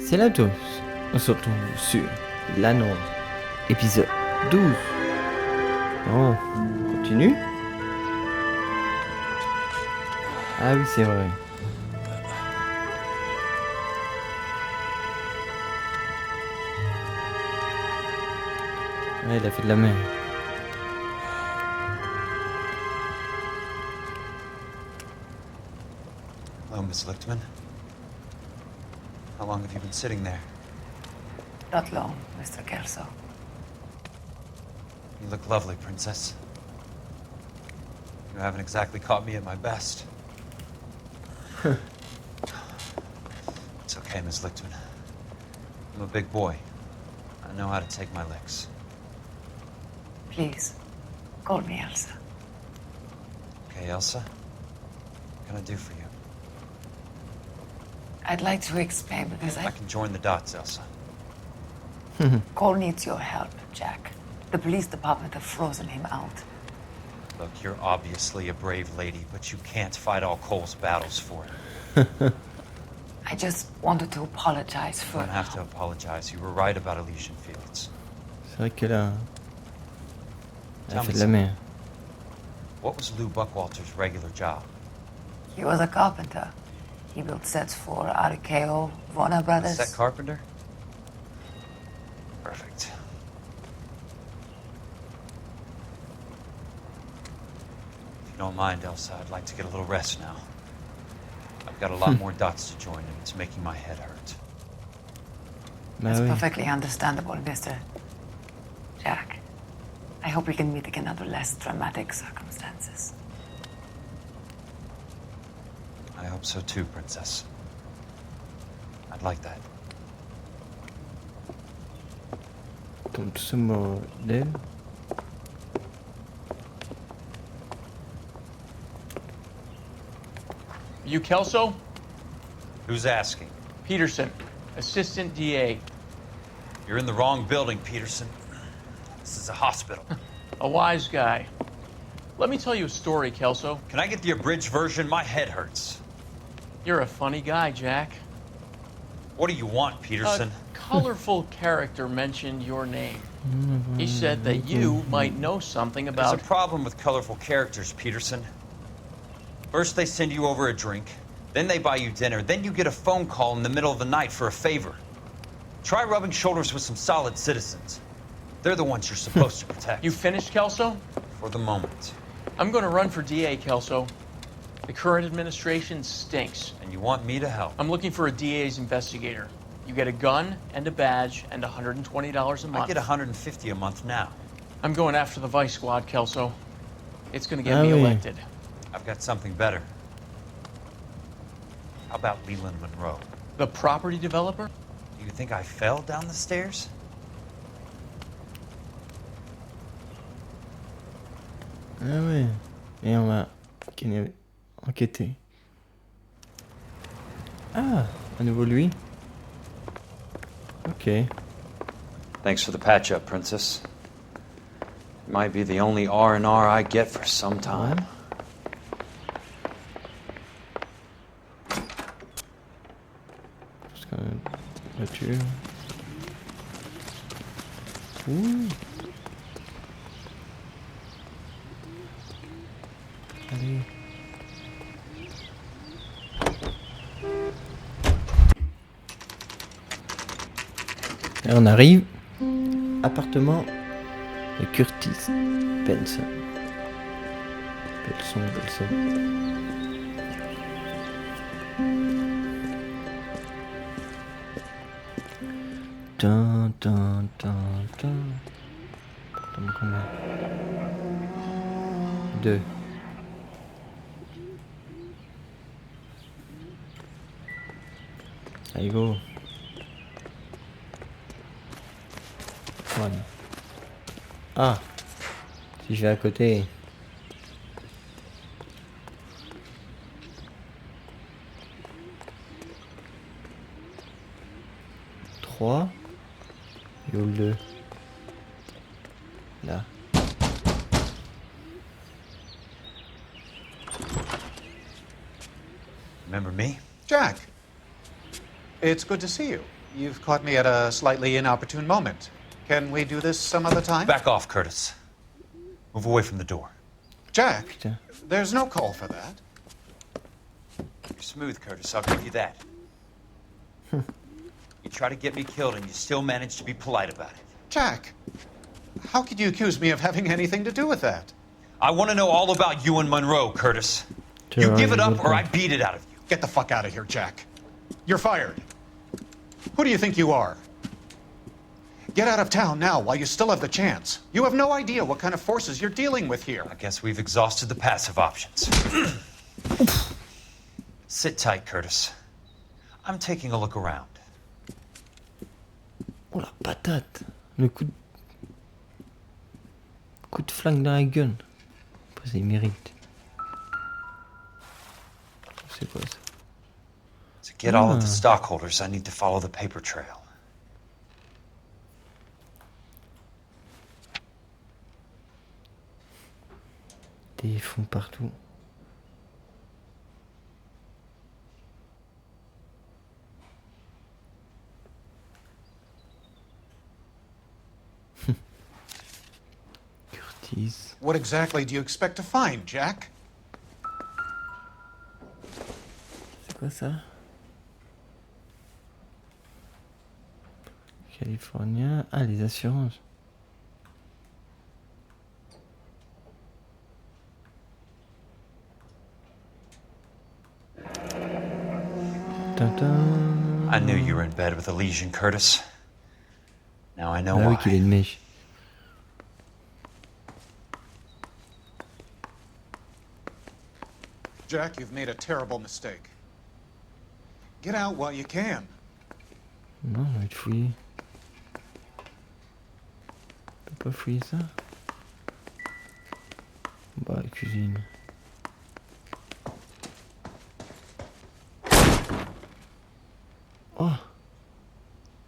Salut tous, on se retrouve sur la Noire, épisode 12. Bon, on continue. Ah oui, c'est vrai. Ouais, il a fait de la mer. Hello, Miss Lichtman. How long have you been sitting there? Not long, Mr. Kelso. You look lovely, Princess. You haven't exactly caught me at my best. It's okay, Miss Lichtman. I'm a big boy. I know how to take my licks. Please, call me Elsa. Okay, Elsa? What can I do for you? I'd like to explain because I can join the dots, Elsa. Cole needs your help, Jack. The police department have frozen him out. Look, you're obviously a brave lady, but you can't fight all Cole's battles for her. I just wanted to apologize You for... don't have to apologize. You were right about Elysian Fields. C'est vrai qu'elle a Tell fait me de la mer. What was Lou Buckwalter's regular job? He was a carpenter. He built sets for RKO, Warner Brothers. Set carpenter? Perfect. If you don't mind, Elsa, I'd like to get a little rest now. I've got a lot more dots to join, and it's making my head hurt. Bah That's oui. perfectly understandable, Mr. Jack. I hope we can meet again under less dramatic circumstances. I hope so too, Princess. I'd like that. Tombe ce modèle. You Kelso? Who's asking? Peterson, Assistant DA. You're in the wrong building, Peterson. This is a hospital. A wise guy. Let me tell you a story, Kelso. Can I get the abridged version? My head hurts. You're a funny guy, Jack. What do you want, Peterson? A colorful character mentioned your name. He said that you might know something There's about... a problem with colorful characters, Peterson. First they send you over a drink, then they buy you dinner, then you get a phone call in the middle of the night for a favor. Try rubbing shoulders with some solid citizens. They're the ones you're supposed to protect. You finished, Kelso? For the moment. I'm going to run for DA, Kelso. The current administration stinks. And you want me to help? I'm looking for a DA's investigator. You get a gun and a badge and $120 a month. I get $150 a month now. I'm going after the Vice Squad, Kelso. It's going to get Ah me oui. elected. I've got something better. How about Leland Monroe? The property developer? Do you think I fell down the stairs? Ah ouais. Et on va enquêter. Ah, à nouveau lui. Ok. Thanks for the patch-up, Princess. It might be the only R&R I get for some time. Parce que voiture. Ouh. Allez. Et on arrive. Appartement de Curtis Benson. Belson. Dun, dun, dun, dun. Tombe combien? 2. Allez, go. 1. Ah, si je vais à côté. Trois. Et où le 2? Là. Remember me? Jack, it's good to see you. You've caught me at a slightly inopportune moment. Can we do this some other time? Back off, Curtis. Move away from the door. Jack, Putain. there's no call for that. You're smooth, Curtis. I'll give you that. You try to get me killed and you still manage to be polite about it. Jack, how could you accuse me of having anything to do with that? I want to know all about you and Monroe, Curtis. You give it up or I beat it out of you. Get the fuck out of here, Jack. You're fired. Who do you think you are? Get out of town now while you still have the chance. You have no idea what kind of forces you're dealing with here. I guess we've exhausted the passive options. Sit tight, Curtis. I'm taking a look around. Oh la patate. Le coup de flingue dans la gueule. Après ça il mérite. C'est quoi ça? To get all of the stockholders, I need to follow the paper trail. Des fonds partout. Curtis. What exactly do you expect to find, Jack? C'est quoi ça? Californien. Ah, les assurances. Tintin. I knew you were in bed with a lesion, Curtis. Now I know Ah oui, why. qu'il est une mèche. Jack, you've made a terrible mistake. Get out while you can. Non, j'ai envie de fouiller. On peut pas fouiller ça? Bah, cuisine. Oh,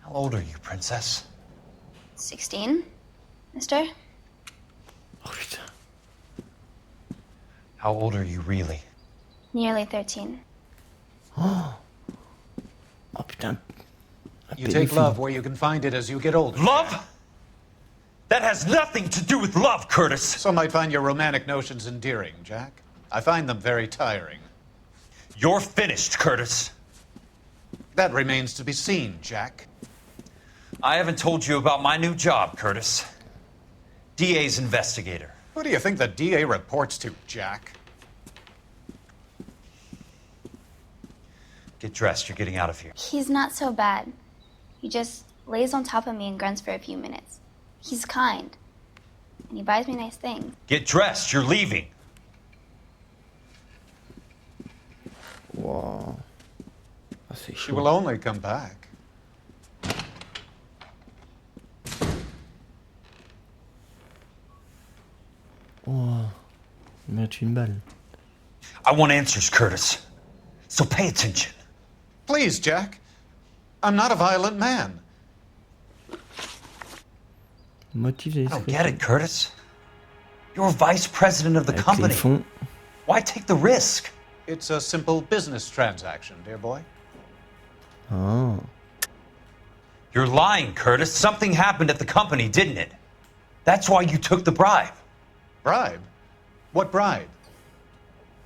How old are you, princess? 16, mister? oh putain. How old are you really? Nearly 13. Oh putain. Un You take pédophile. love where you can find it as you get older. Love? That has nothing to do with love, Curtis. Some might find your romantic notions endearing, Jack. I find them very tiring. You're finished, Curtis. That remains to be seen, Jack. I haven't told you about my new job, Curtis. DA's investigator. Who do you think the DA reports to, Jack? Get dressed, you're getting out of here. He's not so bad. He just lays on top of me and grunts for a few minutes. He's kind. And he buys me nice things. Get dressed, you're leaving. Wow. Ah, c'est She chaud. will only come back. Oh. Merde, une balle. I want answers, Curtis. So pay attention. Please, Jack. I'm not a violent man. Motif de I don't get it, Curtis. You're vice president of the Avec les company. fonds. Why take the risk? It's a simple business transaction, dear boy. Oh. You're lying, Curtis. Something happened at the company, didn't it? That's why you took the bribe. Bribe? What bribe?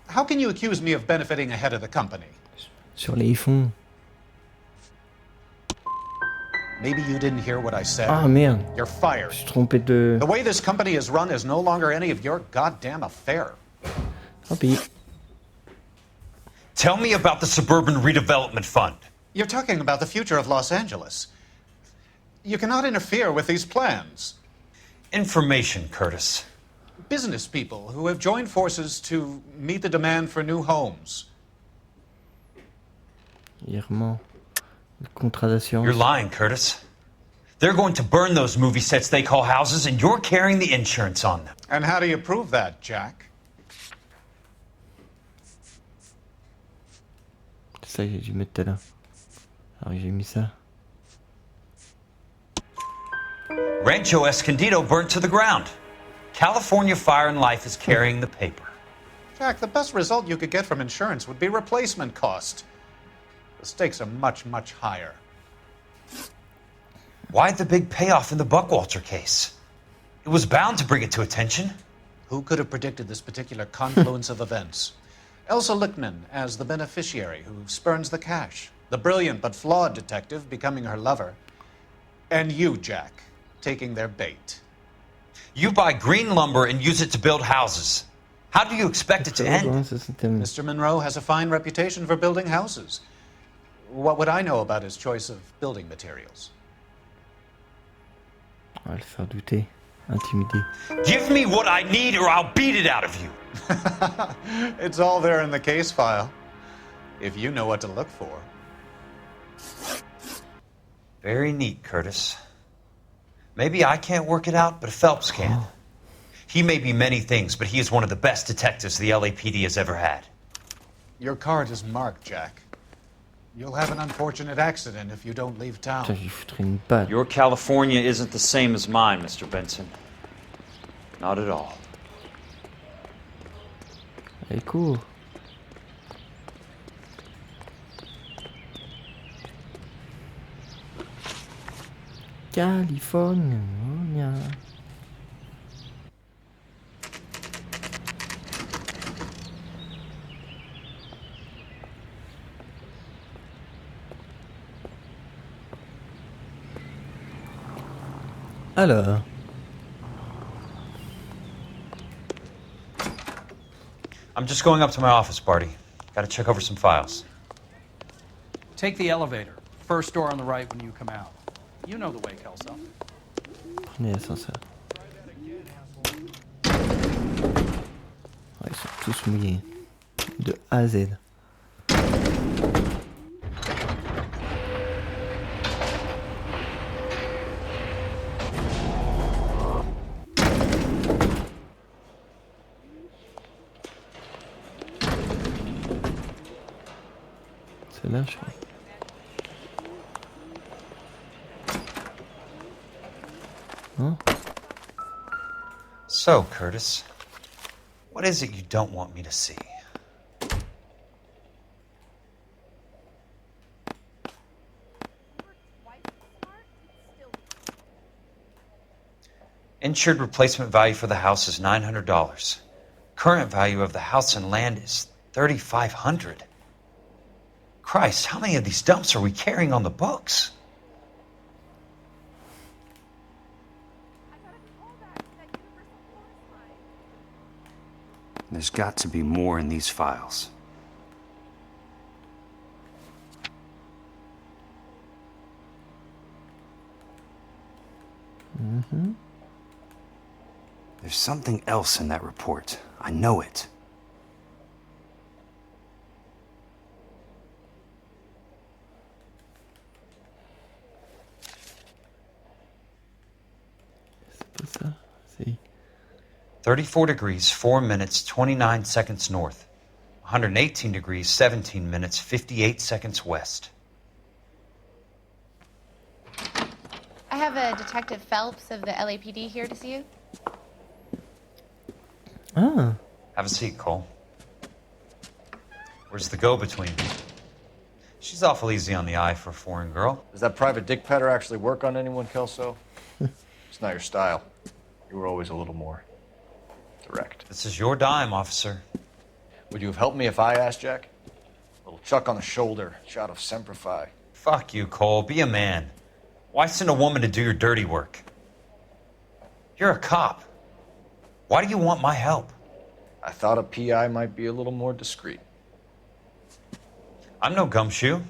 How can you accuse me of benefiting ahead of the company? Sur les fonds. Maybe you didn't hear what I said. Ah merde. You're fired. Je suis trompé de. The way this company is run is no longer any of your goddamn affair. Tant pis. Tell me about the Suburban Redevelopment Fund. You're talking about the future of Los Angeles. You cannot interfere with these plans. Information, Curtis. Business people who have joined forces to meet the demand for new homes. Virement. Le contrat d'assurance. You're lying, Curtis. They're going to burn those movie sets they call houses, and you're carrying the insurance on them. And how do you prove that, Jack? C'est ça que j'ai dû mettre tout à l'heure. Alors j'ai mis ça. Rancho Escondido burnt to the ground. California Fire and Life is carrying the paper. Jack, the best result you could get from insurance would be replacement cost. The stakes are much, much higher. Why the big payoff in the Buckwalter case? It was bound to bring it to attention. Who could have predicted this particular confluence of events? Elsa Lichtman as the beneficiary who spurns the cash, the brilliant but flawed detective becoming her lover, and you, Jack, taking their bait. You buy green lumber and use it to build houses. How do you expect it to end? Mr. Monroe has a fine reputation for building houses. What would I know about his choice of building materials? On va le faire douter, intimider. Give me what I need or I'll beat it out of you. It's all there in the case file, if you know what to look for. Very neat, Curtis. Maybe I can't work it out, but Phelps can. He may be many things, but he is one of the best detectives the LAPD has ever had. Your card is marked, Jack. You'll have an unfortunate accident if you don't leave Putain, town. je lui foutrais une balle. Your California isn't the same as mine, Mr. Benson. Not at all. Allez, cours. California. Alors, I'm just going up to my office, Barty. Gotta check over some files. Take the elevator. First door on the right when you come out. You know the way, Kelso. prenez l'ascenseur. Ouais, ils sont tous mouillés. De A à Z. C'est là, je crois. Hein? So, Curtis, what is it you don't want me to see? Insured replacement value for the house is $900. Current value of the house and land is $3,500. Christ, how many of these dumps are we carrying on the books? There's got to be more in these files. There's something else in that report. I know it. C'est pas ça. C'est... 34 degrees, 4 minutes, 29 seconds north. 118 degrees, 17 minutes, 58 seconds west. I have a Detective Phelps of the LAPD here to see you. Ah, Have a seat, Cole. Where's the go-between? She's awful easy on the eye for a foreign girl. Does that private dick petter actually work on anyone, Kelso? It's not your style. You were always a little more direct. This is your dime, officer. Would you have helped me if I asked, Jack? A little chuck on the shoulder, shot of Semper Fi. Fuck you, Cole. Be a man. Why send a woman to do your dirty work? You're a cop. Why do you want my help? I thought a PI might be a little more discreet. I'm no gumshoe.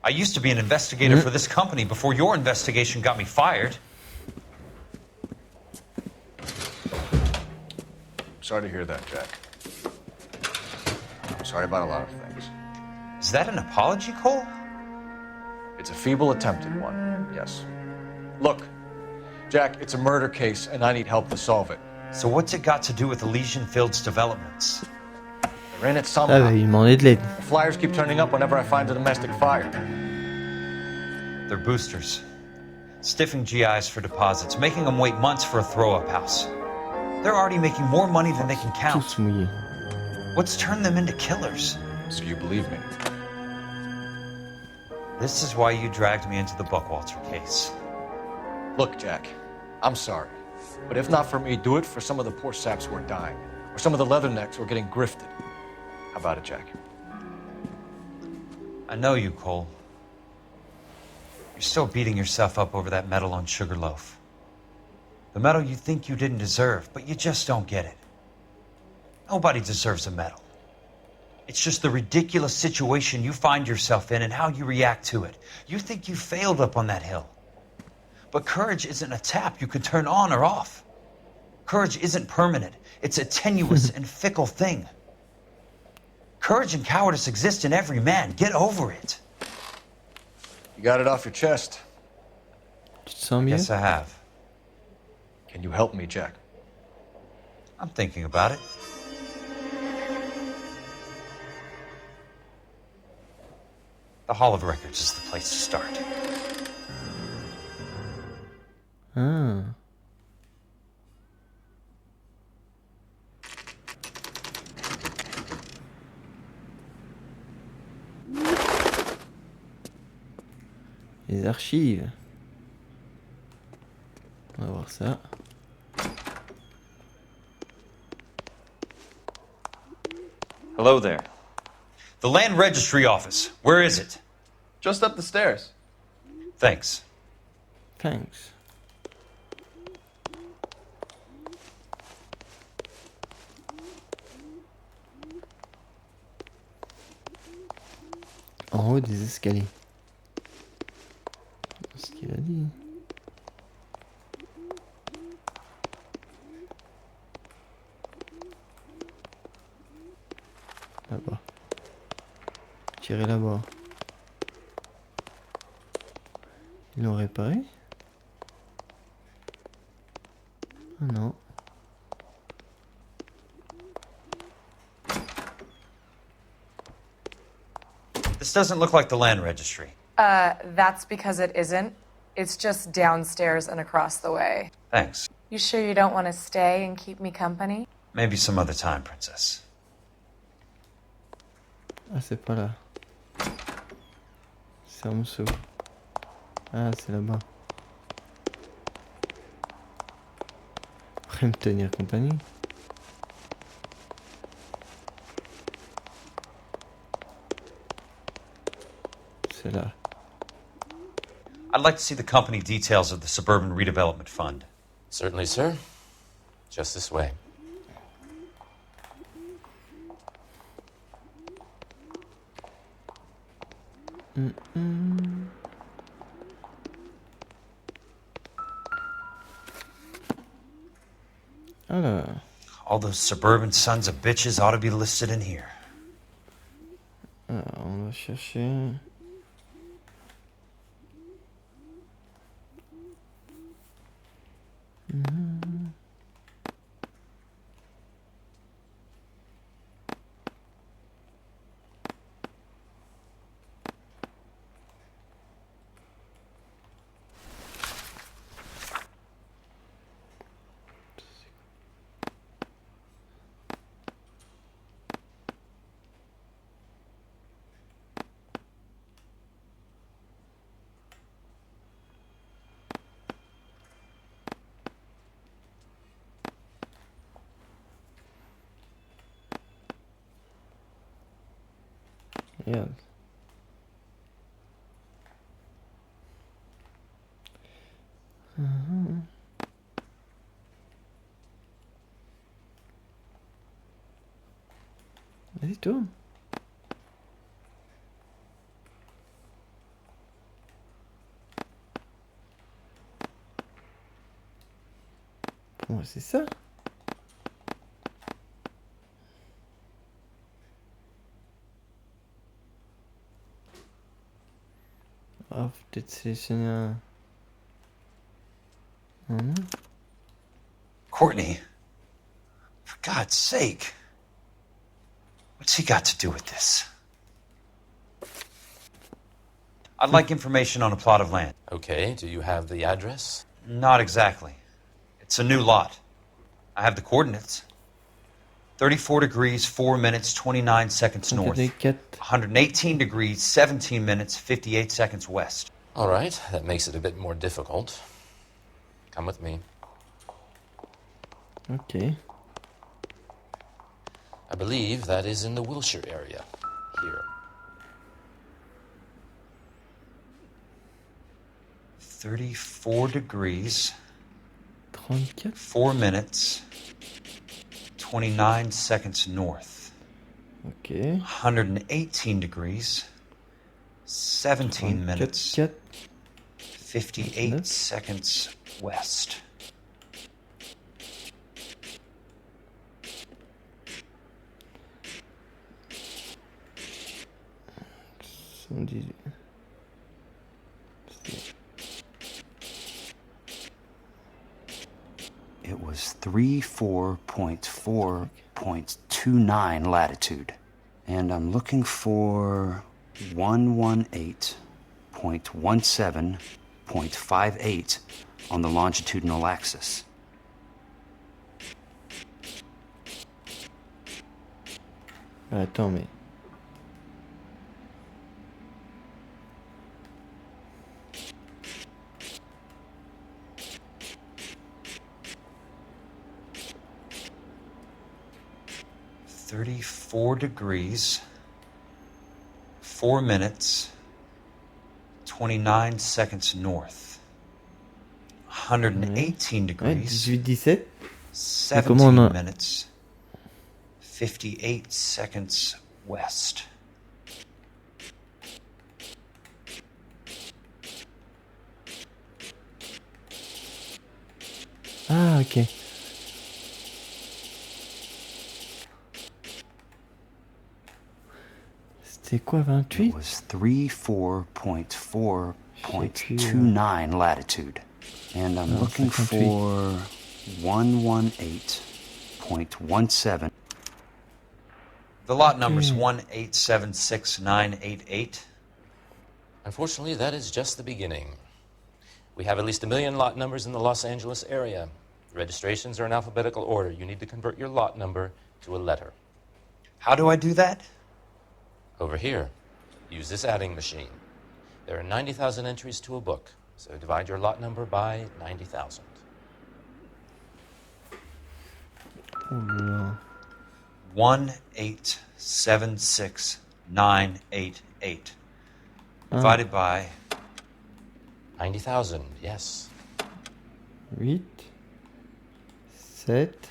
I used to be an investigator for this company before your investigation got me fired. Sorry to hear that, Jack. Sorry about a lot of things. Is that an apology, Cole? It's a feeble attempt at one, yes. Look, Jack, it's a murder case, and I need help to solve it. So what's it got to do with Elysian Fields developments? They're in it ah somehow. bah, il demandait de l'aide. The flyers keep turning up whenever I find a domestic fire. They're boosters. Stiffing GIs for deposits, making them wait months for a throw-up house. They're already making more money than they can count. Tous mouillés. What's turned them into killers? So you believe me? This is why you dragged me into the Buckwalter case. Look, Jack, I'm sorry. But if not for me, do it for some of the poor saps who are dying. Or some of the leathernecks who are getting grifted. How about it, Jack? I know you, Cole. You're still beating yourself up over that medal on Sugarloaf. The medal you think you didn't deserve, but you just don't get it. Nobody deserves a medal. It's just the ridiculous situation you find yourself in and how you react to it. You think you failed up on that hill. But courage isn't a tap you can turn on or off. Courage isn't permanent. It's a tenuous and fickle thing. Courage and cowardice exist in every man. Get over it. You got it off your chest. Yes, I have. Can you help me, Jack? I'm thinking about it. The Hall of Records is the place to start. Ah. Les archives. On va voir ça. Hello there. The Land Registry Office. Where is it? Just up the stairs. Thanks. Thanks. En haut des escaliers. Ce qu'il a dit. Là-bas. Tirer là-bas. Ils l'ont réparé? Ah non. This doesn't look like the Land Registry. That's because it isn't. It's just downstairs and across the way. Thanks. You sure you don't want to stay and keep me company? Maybe some other time, Princess. Ah, c'est pas là. C'est en dessous. Ah, c'est là-bas. Après me tenir compagnie. C'est là. I'd like to see the company details of the Suburban Redevelopment Fund. Certainly, sir. Just this way. Alors. All those suburban sons of bitches ought to be listed in here. Alors, on va chercher. Merde. Vas-y, tourne. Bon, c'est ça. Ah, peut-être sélectionner un... Courtney, for God's sake, what's he got to do with this? I'd like information on a plot of land. Okay, do you have the address? Not exactly. It's a new lot. I have the coordinates. 34 degrees, 4 minutes, 29 seconds north. 118 degrees, 17 minutes, 58 seconds west. All right, that makes it a bit more difficult. Come with me. Ok. I believe that is in the Wilshire area. Here. 34 degrees. 34. 4 minutes. 29 seconds north. Ok. 118 degrees. 17 minutes. 4, 58 9. seconds west. It was 34.4.29 latitude. And I'm looking for 118.17.58 on the longitudinal axis. Attends, mais... .34 degrees, 4 minutes, 29 seconds north. 118 degrees, 18-17. 17 minutes, 58 seconds west. Ah, ok. C'est quoi, 28? It was 34.4.29 latitude. And I'm looking 58. for 118.17. The lot number's 1876988. Unfortunately, that is just the beginning. We have at least 1 million lot numbers in the Los Angeles area. Registrations are in alphabetical order. You need to convert your lot number to a letter. How do I do that? Over here, use this adding machine. There are 90,000 entries to a book, so divide your lot number by 90,000. Oh là. 1876988 divided by 90,000, yes. 8, 7,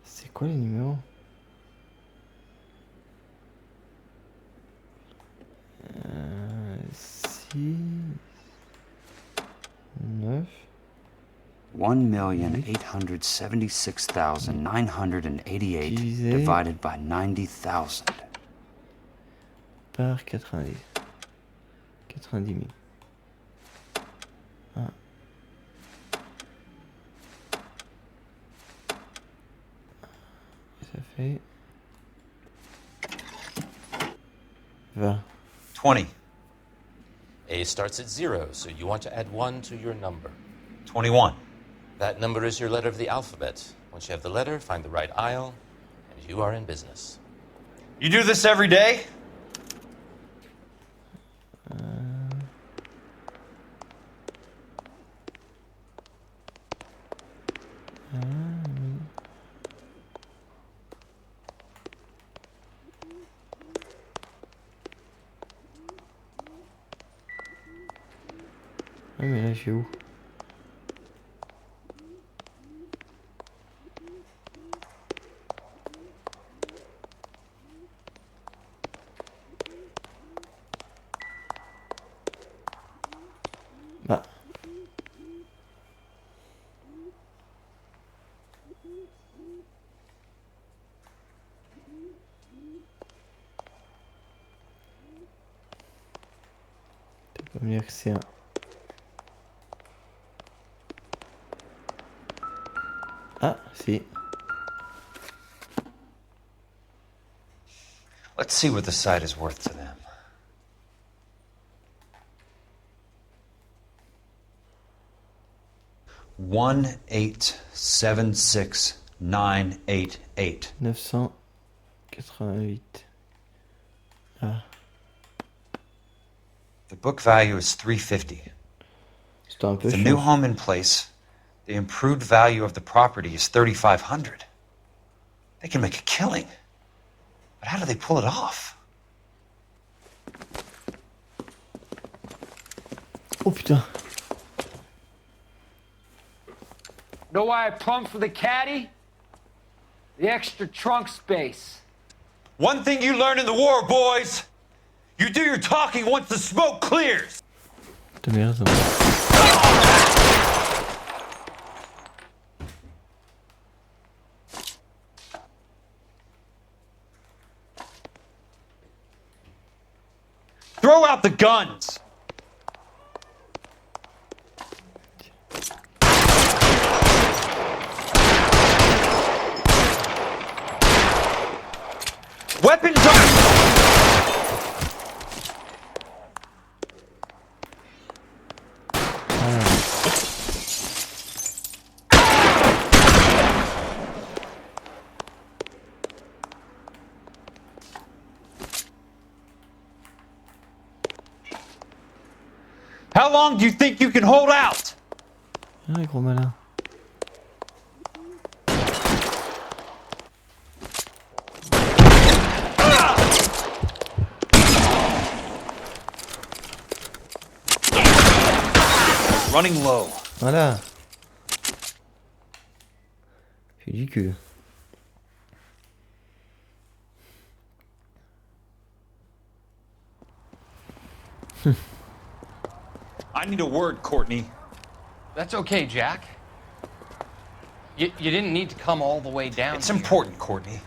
c'est quoi les numéros? 6, 9, 1,876,988 divided by 90,000. par 90. 90 000. Ah. Ça fait 20. 20. A starts at 0, so you want to add 1 to your number. 21. That number is your letter of the alphabet. Once you have the letter, find the right aisle, and you are in business. You do this every day? Ah mais là j'ai où? Bah. Tu peux me dire que c'est un... Ah, si. Let's see what the site is worth to them. $1,876,988. 988. Ah. The book value is $350. C'était un peu The new cher. home in place, the improved value of the property is $3,500. They can make a killing. But how do they pull it off? Oh putain. Know why I plumbed for the caddy? The extra trunk space. One thing you learn in the war, boys. You do your talking once the smoke clears. T'as bien raison. Throw out the guns. Weapons are... How long do you think you can hold out? Ah, les gros malins. Running low. Voilà. J'ai du cul. I need a word, Courtney. That's okay, Jack. You didn't need to come all the way down. It's important, Courtney.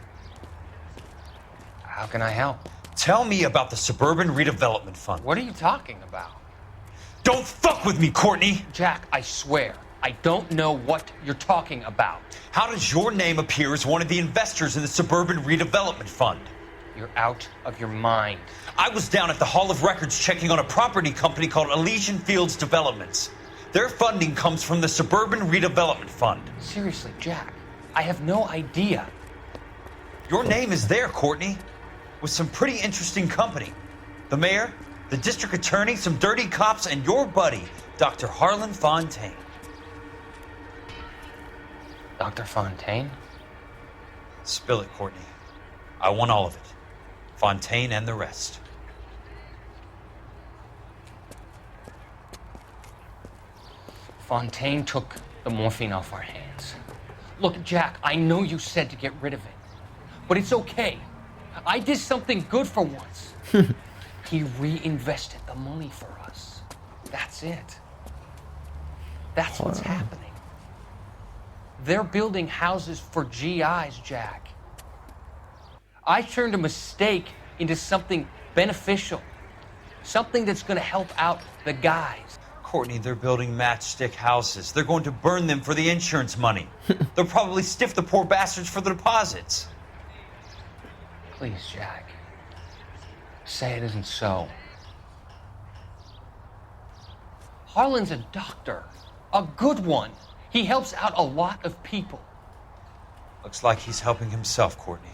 How can I help? Tell me about the Suburban Redevelopment Fund. What are you talking about? Don't fuck with me, Courtney! Jack, I swear, I don't know what you're talking about. How does your name appear as one of the investors in the Suburban Redevelopment Fund? You're out of your mind. I was down at the Hall of Records checking on a property company called Elysian Fields Developments. Their funding comes from the Suburban Redevelopment Fund. Seriously, Jack, I have no idea. Your name is there, Courtney, with some pretty interesting company. The mayor, the district attorney, some dirty cops, and your buddy, Dr. Harlan Fontaine. Dr. Fontaine? Spill it, Courtney. I want all of it. Fontaine and the rest. Fontaine took the morphine off our hands. Look, Jack, I know you said to get rid of it, but it's okay. I did something good for once. He reinvested the money for us. That's it. That's what's happening. They're building houses for GIs, Jack. I turned a mistake into something beneficial. Something that's going to help out the guys. Courtney, they're building matchstick houses. They're going to burn them for the insurance money. They'll probably stiff the poor bastards for the deposits. Please, Jack. Say it isn't so. Harlan's a doctor. A good one. He helps out a lot of people. Looks like he's helping himself, Courtney.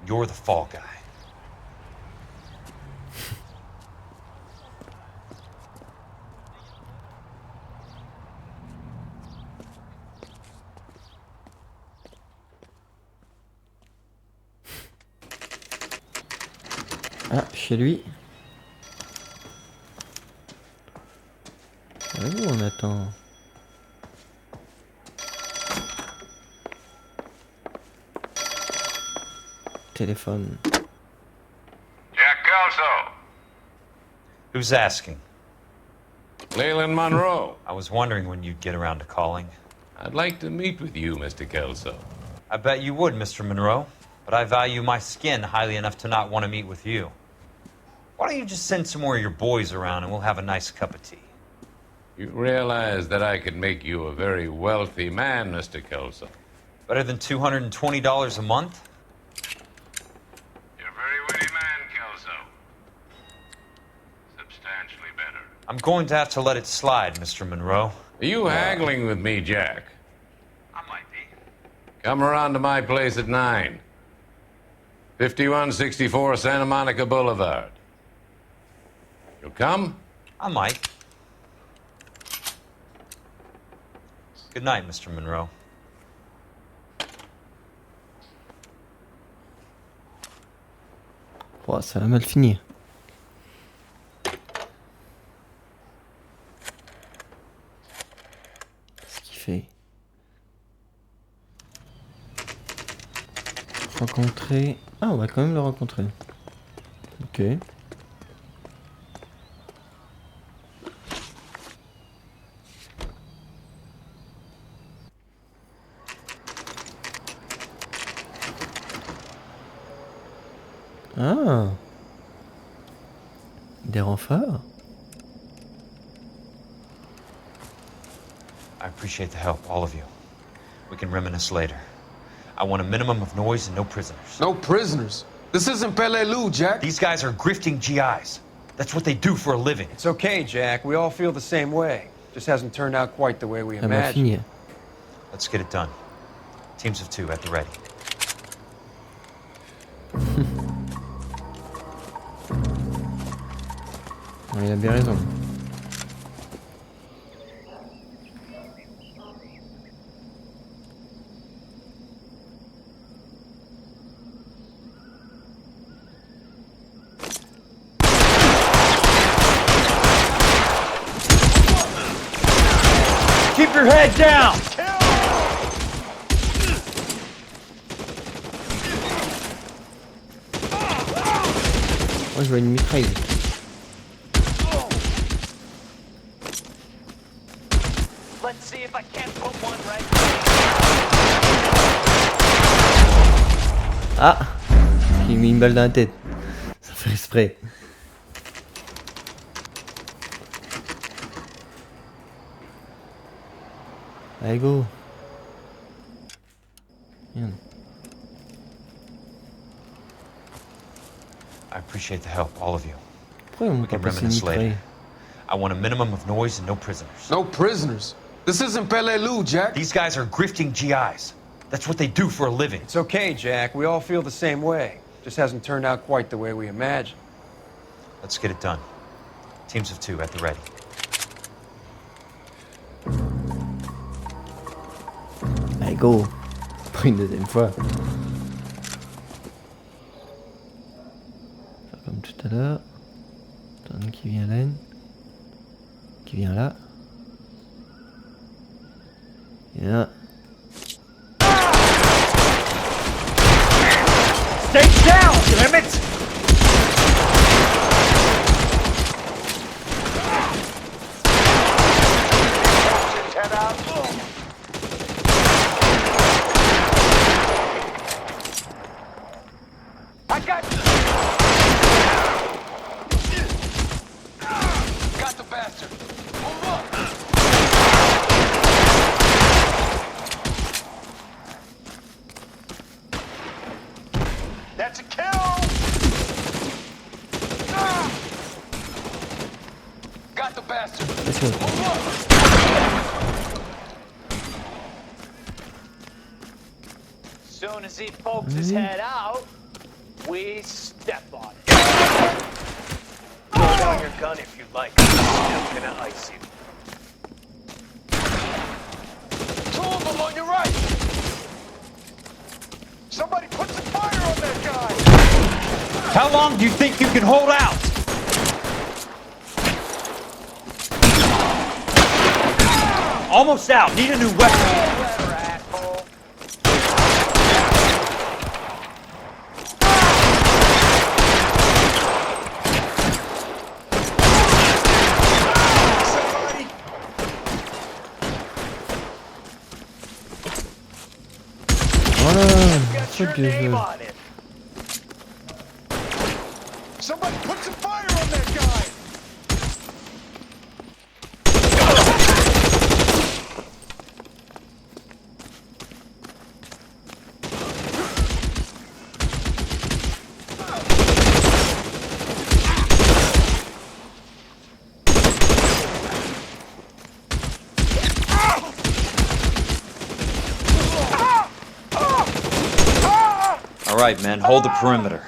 You're the fall guy. Ah, chez lui. Où on attend? Téléphone. Jack Kelso. Who's asking? Leland Monroe. I was wondering when you'd get around to calling. I'd like to meet with you, Mr. Kelso. I bet you would, Mr. Monroe. But I value my skin highly enough to not want to meet with you. Why don't you just send some more of your boys around and we'll have a nice cup of tea? You realize that I could make you a very wealthy man, Mr. Kelso. Better than $220 a month? You're a very witty man, Kelso. Substantially better. I'm going to have to let it slide, Mr. Monroe. Are you haggling with me, Jack? I might be. Come around to my place at 9. 5164 Santa Monica Boulevard. You'll come? I might. Good night, Mr. Monroe. Oh, ça va mal finir. Qu'est-ce qu'il fait? Rencontrer... Ah, on va quand même le rencontrer. Ok. Ah. Des renforts? I appreciate the help, all of you. We can reminisce later. I want a minimum of noise and no prisoners. No prisoners? This isn't Peleliu, Jack. These guys are grifting GIs. That's what they do for a living. It's okay, Jack. We all feel the same way. Just hasn't turned out quite the way we Ça va imagined. finir. Let's get it done. Teams of 2 at the ready. Il a bien raison. Keep your head down! Moi je vois une mitraille. Let's see if I can't put one right. Ah! Il met une balle dans la tête. Ça fait exprès. Allez go. Merde. I appreciate the help, all of you. Pourquoi on We peut can passer une reminisce later. mitraille? I want a minimum of noise and no prisoners. No prisoners? This isn't Peleliu, Jack. These guys are grifting GIs. That's what they do for a living. It's okay, Jack. We all feel the same way. Just hasn't turned out quite the way we imagined. Let's get it done. Teams of 2 at the ready. Allez go. Pour une deuxième fois. Faire comme tout à l'heure. Attends, qui vient là. Qui vient là. Et là. Stay down, damn it! Head out. I got you. Got the bastard. Move up. That's a kill. Got the bastard. Move up. Soon as he pokes his head out, we step on it. Throw down your gun if you like. I'm gonna ice you. 2 of them on your right. Somebody put some fire on that guy. How long do you think you can hold out? Almost out. Need a new weapon. Voilà. C'est que je... Somebody put some fire on that guy. All right, men, hold the perimeter.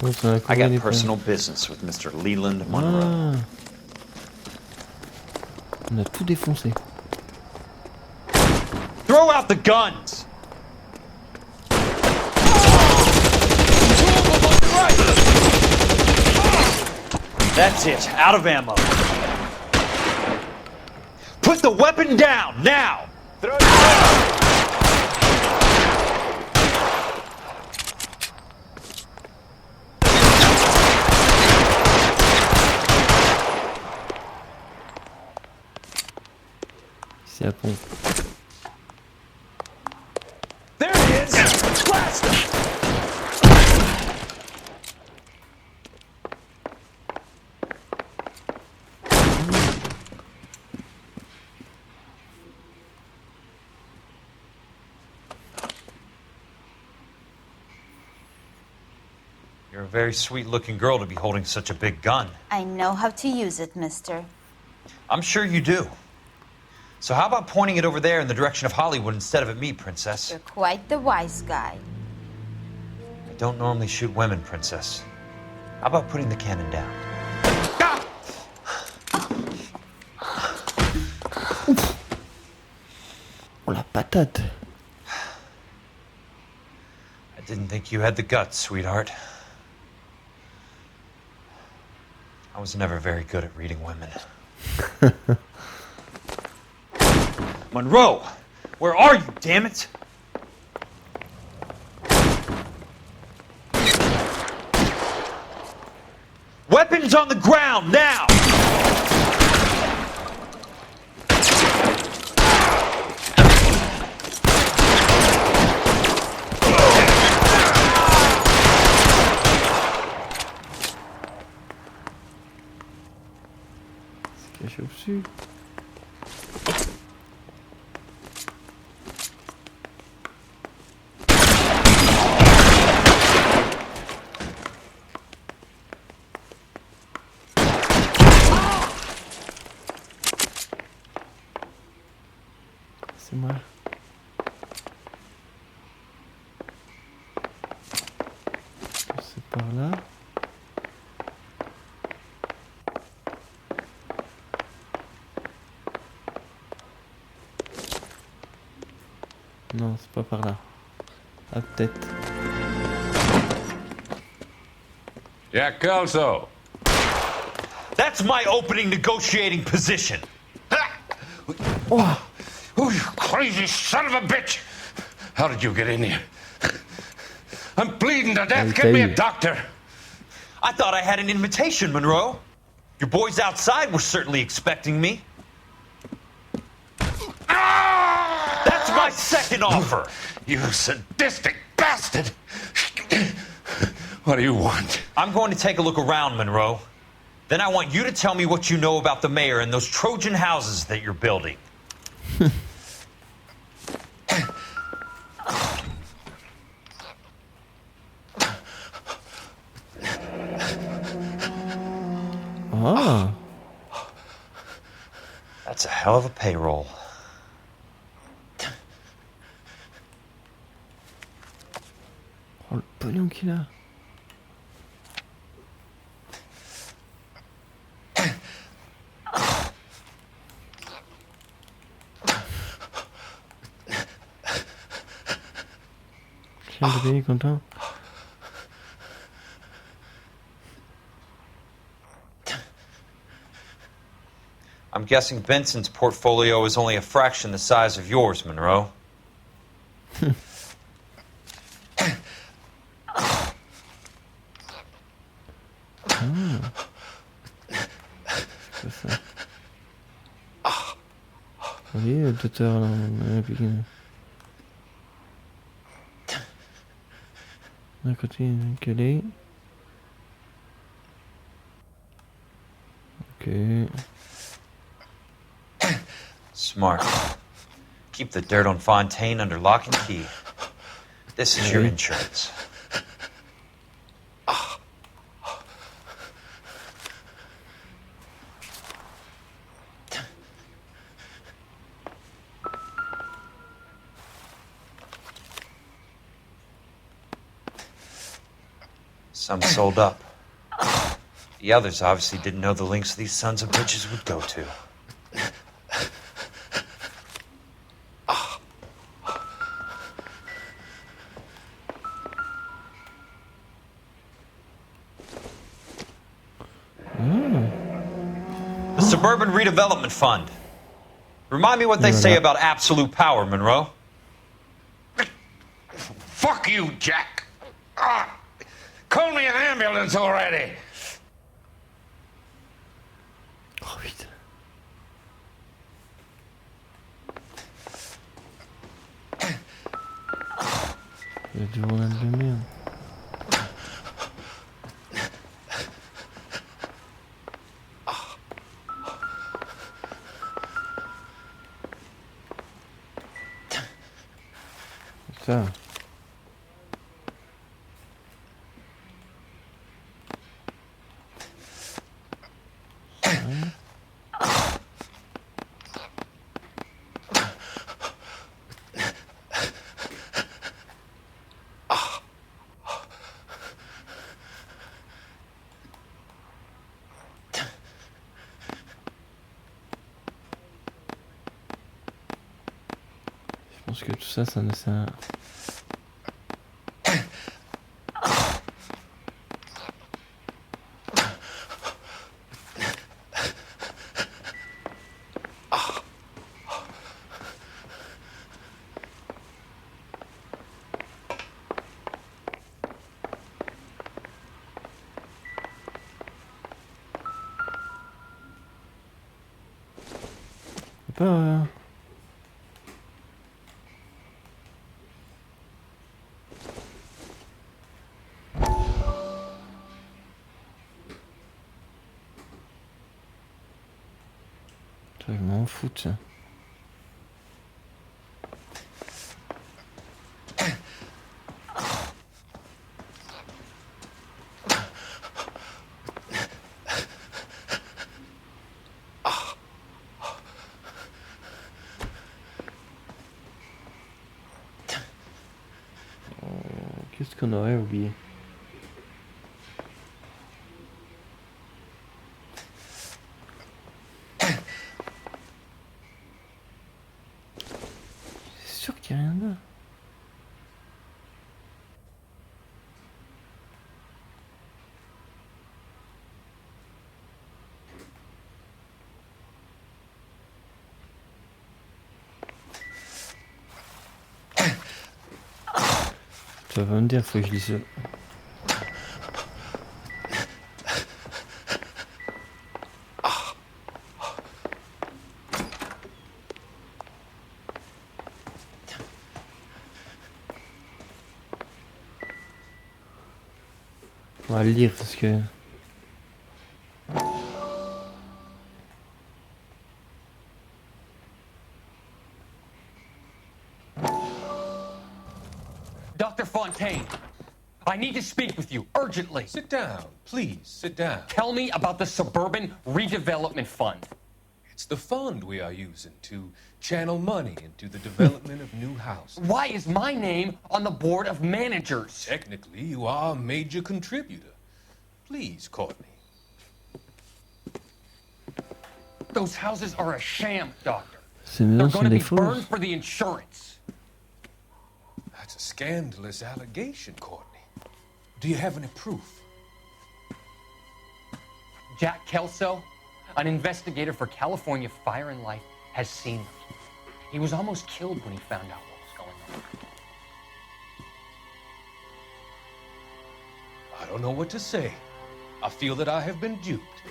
I got personal business with Mr. Leland Monroe. On a tout défoncé. Throw out the guns! That's it. Out of ammo. Put the weapon down, now! Throw it down. C'est la pompe. There he is! Blast him! You're a very sweet-looking girl to be holding such a big gun. I know how to use it, mister. I'm sure you do. So how about pointing it over there in the direction of Hollywood instead of at me, Princess? You're quite the wise guy. I don't normally shoot women, Princess. How about putting the cannon down? Oh la patate. I didn't think you had the guts, sweetheart. I was never very good at reading women. Monroe! Where are you, damn it? Weapons on the ground, now! C'est caché au-dessus. C'est moi. C'est par là. Non, c'est pas par là. Ah, peut-être. Jack Kelso. That's my opening negotiating position. Oh, you crazy son of a bitch! How did you get in here? I'm bleeding to death. Get me a doctor. I thought I had an invitation, Monroe. Your boys outside were certainly expecting me. That's my second offer. You sadistic bastard! What do you want? I'm going to take a look around, Monroe. Then I want you to tell me what you know about the mayor and those Trojan houses that you're building. Ah. That's a hell of a payroll. Oh, le pognon qu'il a. Chien de pays content. I'm guessing Benson's portfolio is only a fraction the size of yours, Monroe. C'est ça. Oui, le docteur, là, on a piqué. D'un côté, un calé. Ok. Smart. Keep the dirt on Fontaine under lock and key. This is your insurance. Some sold up. The others obviously didn't know the links these sons of bitches would go to. The Suburban Redevelopment Fund. Remind me what they say about absolute power, Monroe. Fuck you, Jack. Call me an ambulance already. Oh putain. Il y a du journal de merde. Ça. Je pense que tout ça, ça ne sert à... Pas... Je m'en fous, tiens. Qu'est-ce qu'on aurait oublié? C'est sûr qu'il n'y a rien là. Tu vas pas me dire, faut que je lise ça. On va le lire parce que... Dr. Fontaine, I need to speak with you urgently. Sit down, please, sit down. Tell me about the Suburban Redevelopment Fund. It's the fund we are using to channel money into the development of new houses. Why is my name on the board of managers? Technically, you are a major contributor. Please, Courtney. Those houses are a sham, Doctor. Ces They're maisons going sont to des be fausses. burned for the insurance. That's a scandalous allegation, Courtney. Do you have any proof? Jack Kelso, an investigator for California Fire and Life, has seen them. He was almost killed when he found out what was going on. I don't know what to say. I feel that I have been duped.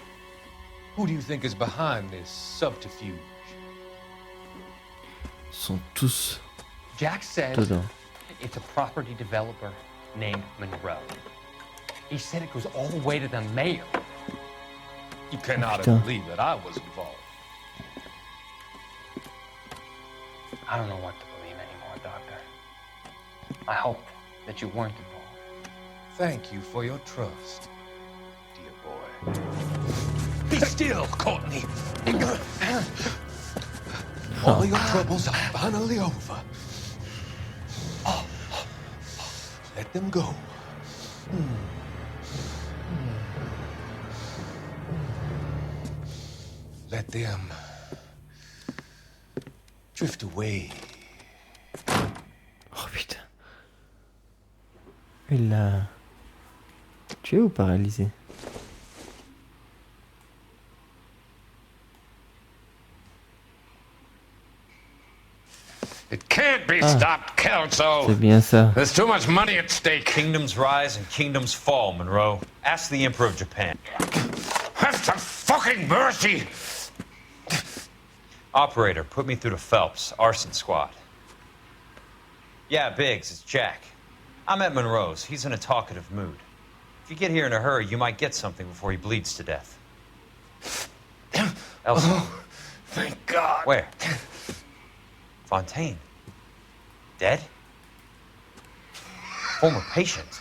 Who do you think is behind this subterfuge? Sont tous Jack says dedans. it's a property developer named Monroe. He said it goes all the way to the mayor. You cannot putain. believe that I was involved. I don't know what to believe anymore, Doctor. I hope that you weren't involved. Thank you for your trust, dear boy. Be still, Courtney. All your troubles are finally over. Let them go. Let them drift away. Oh putain. Il l'a tué ou paralysé? It can't be stopped, Kelso. C'est bien ça. There's too much money at stake. Kingdoms rise and kingdoms fall, Monroe. Ask the Emperor of Japan. Have some fucking mercy. Operator, put me through to Phelps, arson squad. Yeah, Biggs, it's Jack. I'm at Monroe's. He's in a talkative mood. If you get here in a hurry, you might get something before he bleeds to death. Elsa. Oh, thank God. Where? Fontaine. Dead? Former patient.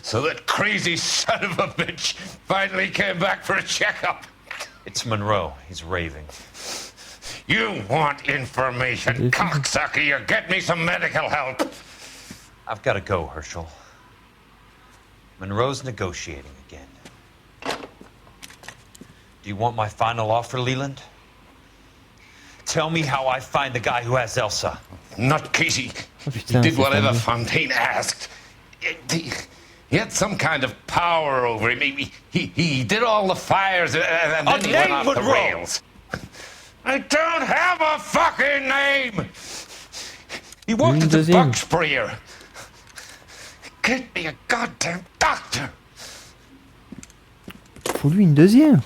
So that crazy son of a bitch finally came back for a checkup. It's Monroe. He's raving. You want information, cocksucker. You get me some medical help. I've got to go, Herschel. Monroe's negotiating again. Do you want my final offer, Leland? Tell me how I find the guy who has Elsa. Not Casey. He did whatever Fontaine asked. He had some kind of power over him. He did all the fires and then he went off the rails. I don't have a fucking name. He worked at the bug sprayer. Get me a goddamn doctor. Faut lui une deuxième.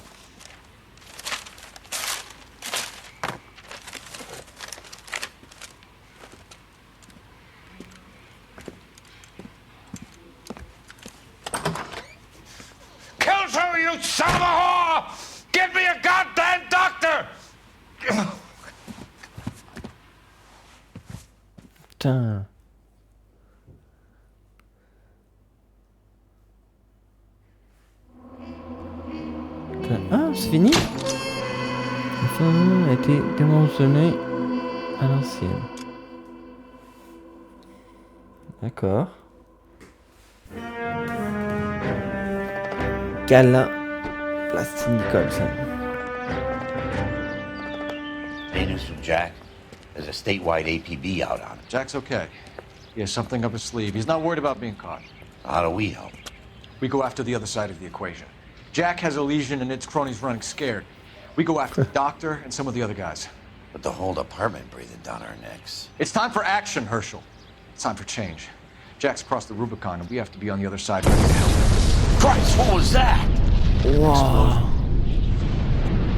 Kelso, you son of a whore! Get me a goddamn doctor! Putain. Ah, c'est fini? Le film a été démentionné à l'ancienne. D'accord. Câlin. Plastique Nicholson. Hey, news from Jack. There's a statewide APB out on him. Jack's okay. He has something up his sleeve. He's not worried about being caught. How do we help? We go after the other side of the equation. Jack has a legion and its cronies running scared. We go after the doctor and some of the other guys. But the whole department breathing down our necks. It's time for action, Herschel. It's time for change. Jack's crossed the Rubicon and we have to be on the other side ready to help. Christ, what was that? Wow.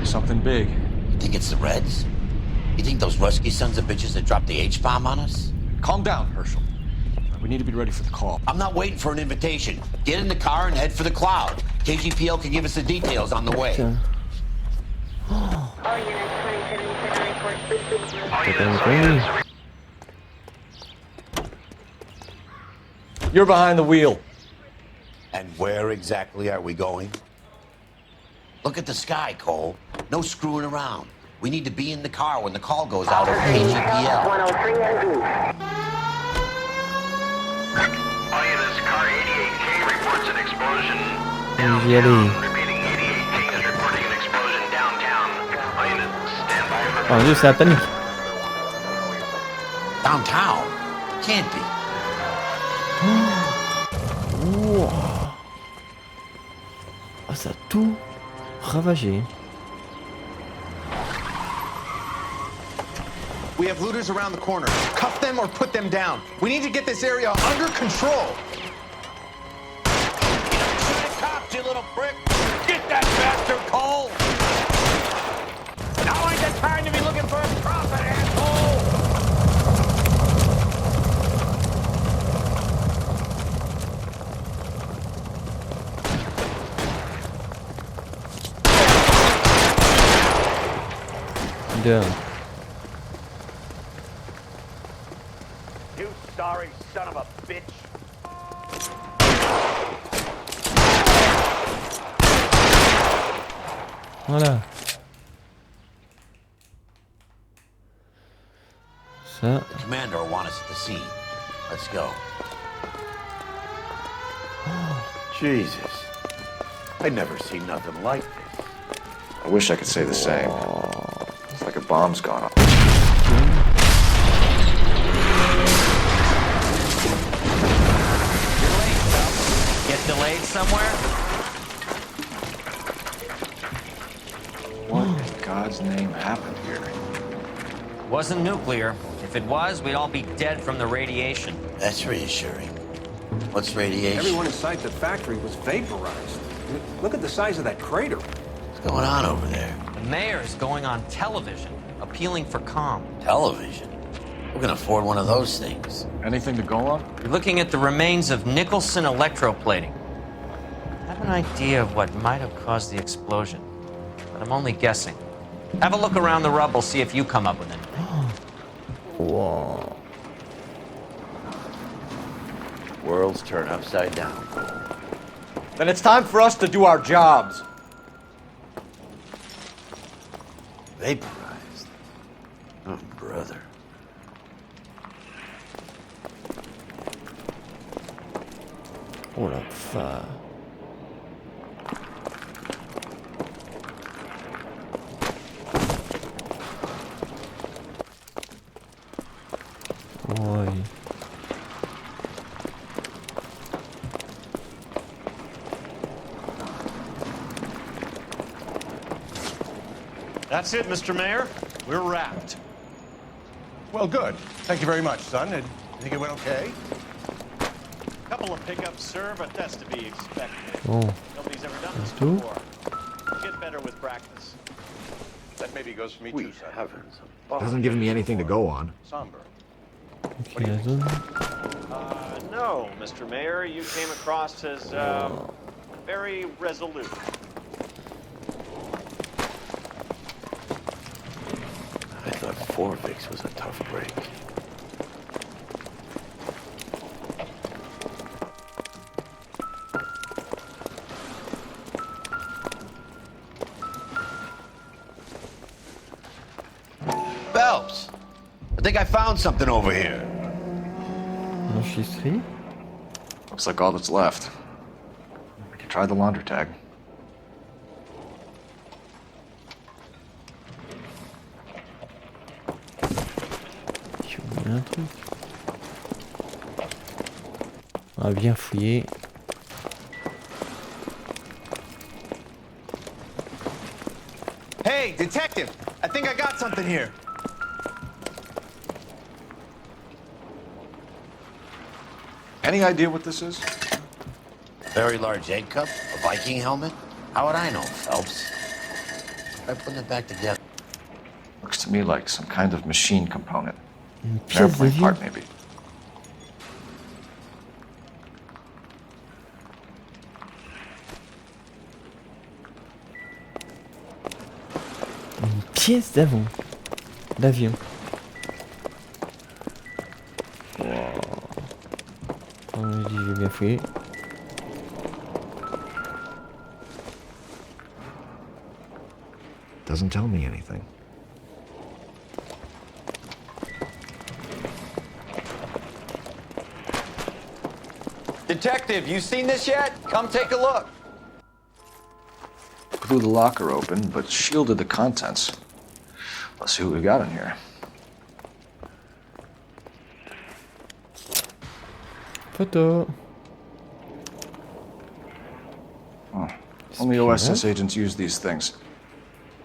Something big. You think it's the Reds? You think those Rusky sons of bitches that dropped the H-bomb on us? Calm down, Herschel. We need to be ready for the call. I'm not waiting for an invitation. Get in the car and head for the cloud. KGPL can give us the details on the way. You're behind the wheel. And where exactly are we going? Look at the sky, Cole. No screwing around. We need to be in the car when the call goes out over KGPL. 103 Oh yeah, this car 88K reports an explosion downtown. Repeating, 88K is reporting an explosion downtown. Oh, yeah, stand by for... Oh Dieu, c'est la panique. Downtown? Can't be. Wow. Oh, ça a tout ravagé. We have looters around the corner. Cuff them or put them down. We need to get this area under control. Cops, you little prick! Get that bastard, Cole! Now ain't the time to be looking for a profit, asshole! Damn. You sorry son of a bitch. Voilà. Ça. The commander will want us at the scene. Let's go. Jesus. I never seen nothing like this. I wish I could say the same. It's like a bomb's gone off. Get delayed somewhere? What in God's name happened here? Wasn't nuclear. If it was, we'd all be dead from the radiation. That's reassuring. What's radiation? Everyone inside the factory was vaporized. Look at the size of that crater. What's going on over there? The mayor is going on television, appealing for calm. Television? Who can afford one of those things? Anything to go on? You're looking at the remains of Nicholson electroplating. I have an idea of what might have caused the explosion, but I'm only guessing. Have a look around the rubble, see if you come up with anything. Whoa. Worlds turn upside down. Then it's time for us to do our jobs. Vaporized. Oh, brother. Oh la fa. Oj. That's it, Mr. Mayor. We're wrapped. Well, good. Thank you very much, son. I think it went okay. Couple of pickups, sir, but that's to be expected. Oh. Nobody's ever done this Tout. before. Get better with practice. That maybe goes for me too, son. Heavens. Hasn't given me anything to go on. Somber. Ok, la zone. No, Mr. Mayor, you came across as very resolute. I thought Forvix was a tough break. Phelps! I think I found something over here. Blanchisserie. Looks like all that's left. We can try the laundry tag. Il y a un truc. On va bien fouiller. Hey, detective! I think I got something here. Any idea what this is? Very large egg cup? A Viking helmet? How would I know, Phelps? Try putting it back together. Looks to me like some kind of machine component. Une An pièce airplane d'avion. part, maybe. Une pièce d'avion. D'avion. On me dit j'ai bien fouillé. Doesn't tell me anything. Detective, you seen this yet? Come take a look. Blew the locker open, but shielded the contents. Let's see what we got in here. Photo. Oh, only OSS agents use these things.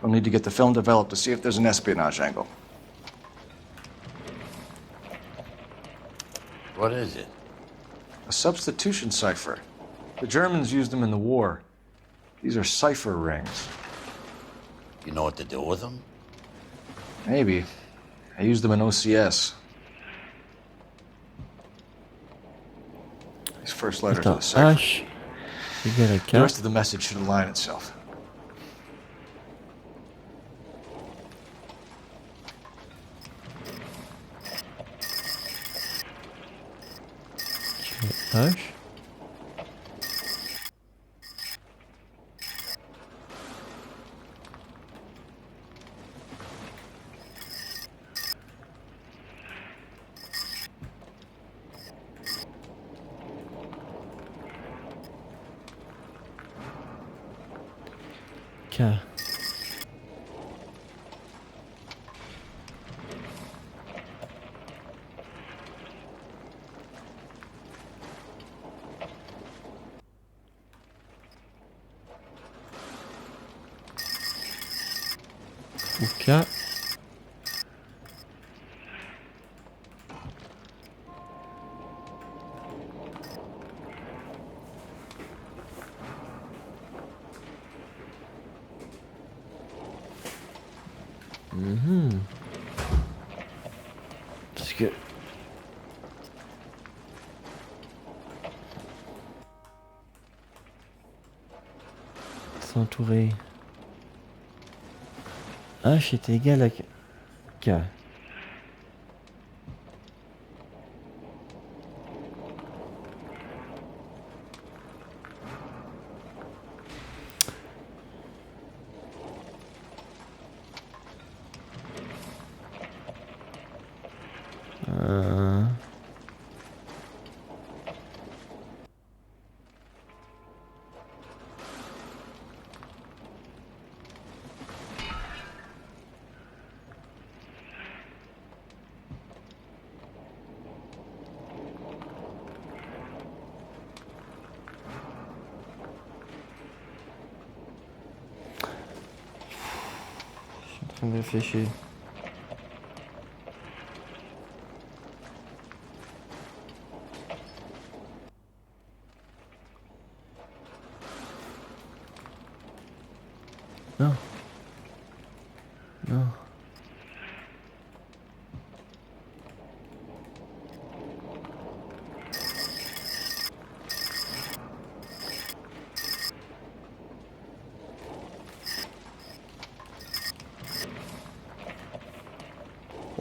We'll need to get the film developed to see if there's an espionage angle. What is it? A substitution cipher. The Germans used them in the war. These are cipher rings. You know what to do with them? Maybe. I used them in OCS. These first letters of the cipher. H. Égal à The 4. rest of the message should align itself. H. K. trouve K. Parce que... C'est entouré. H est égal à K. Je suis en train de réfléchir. Non. Non.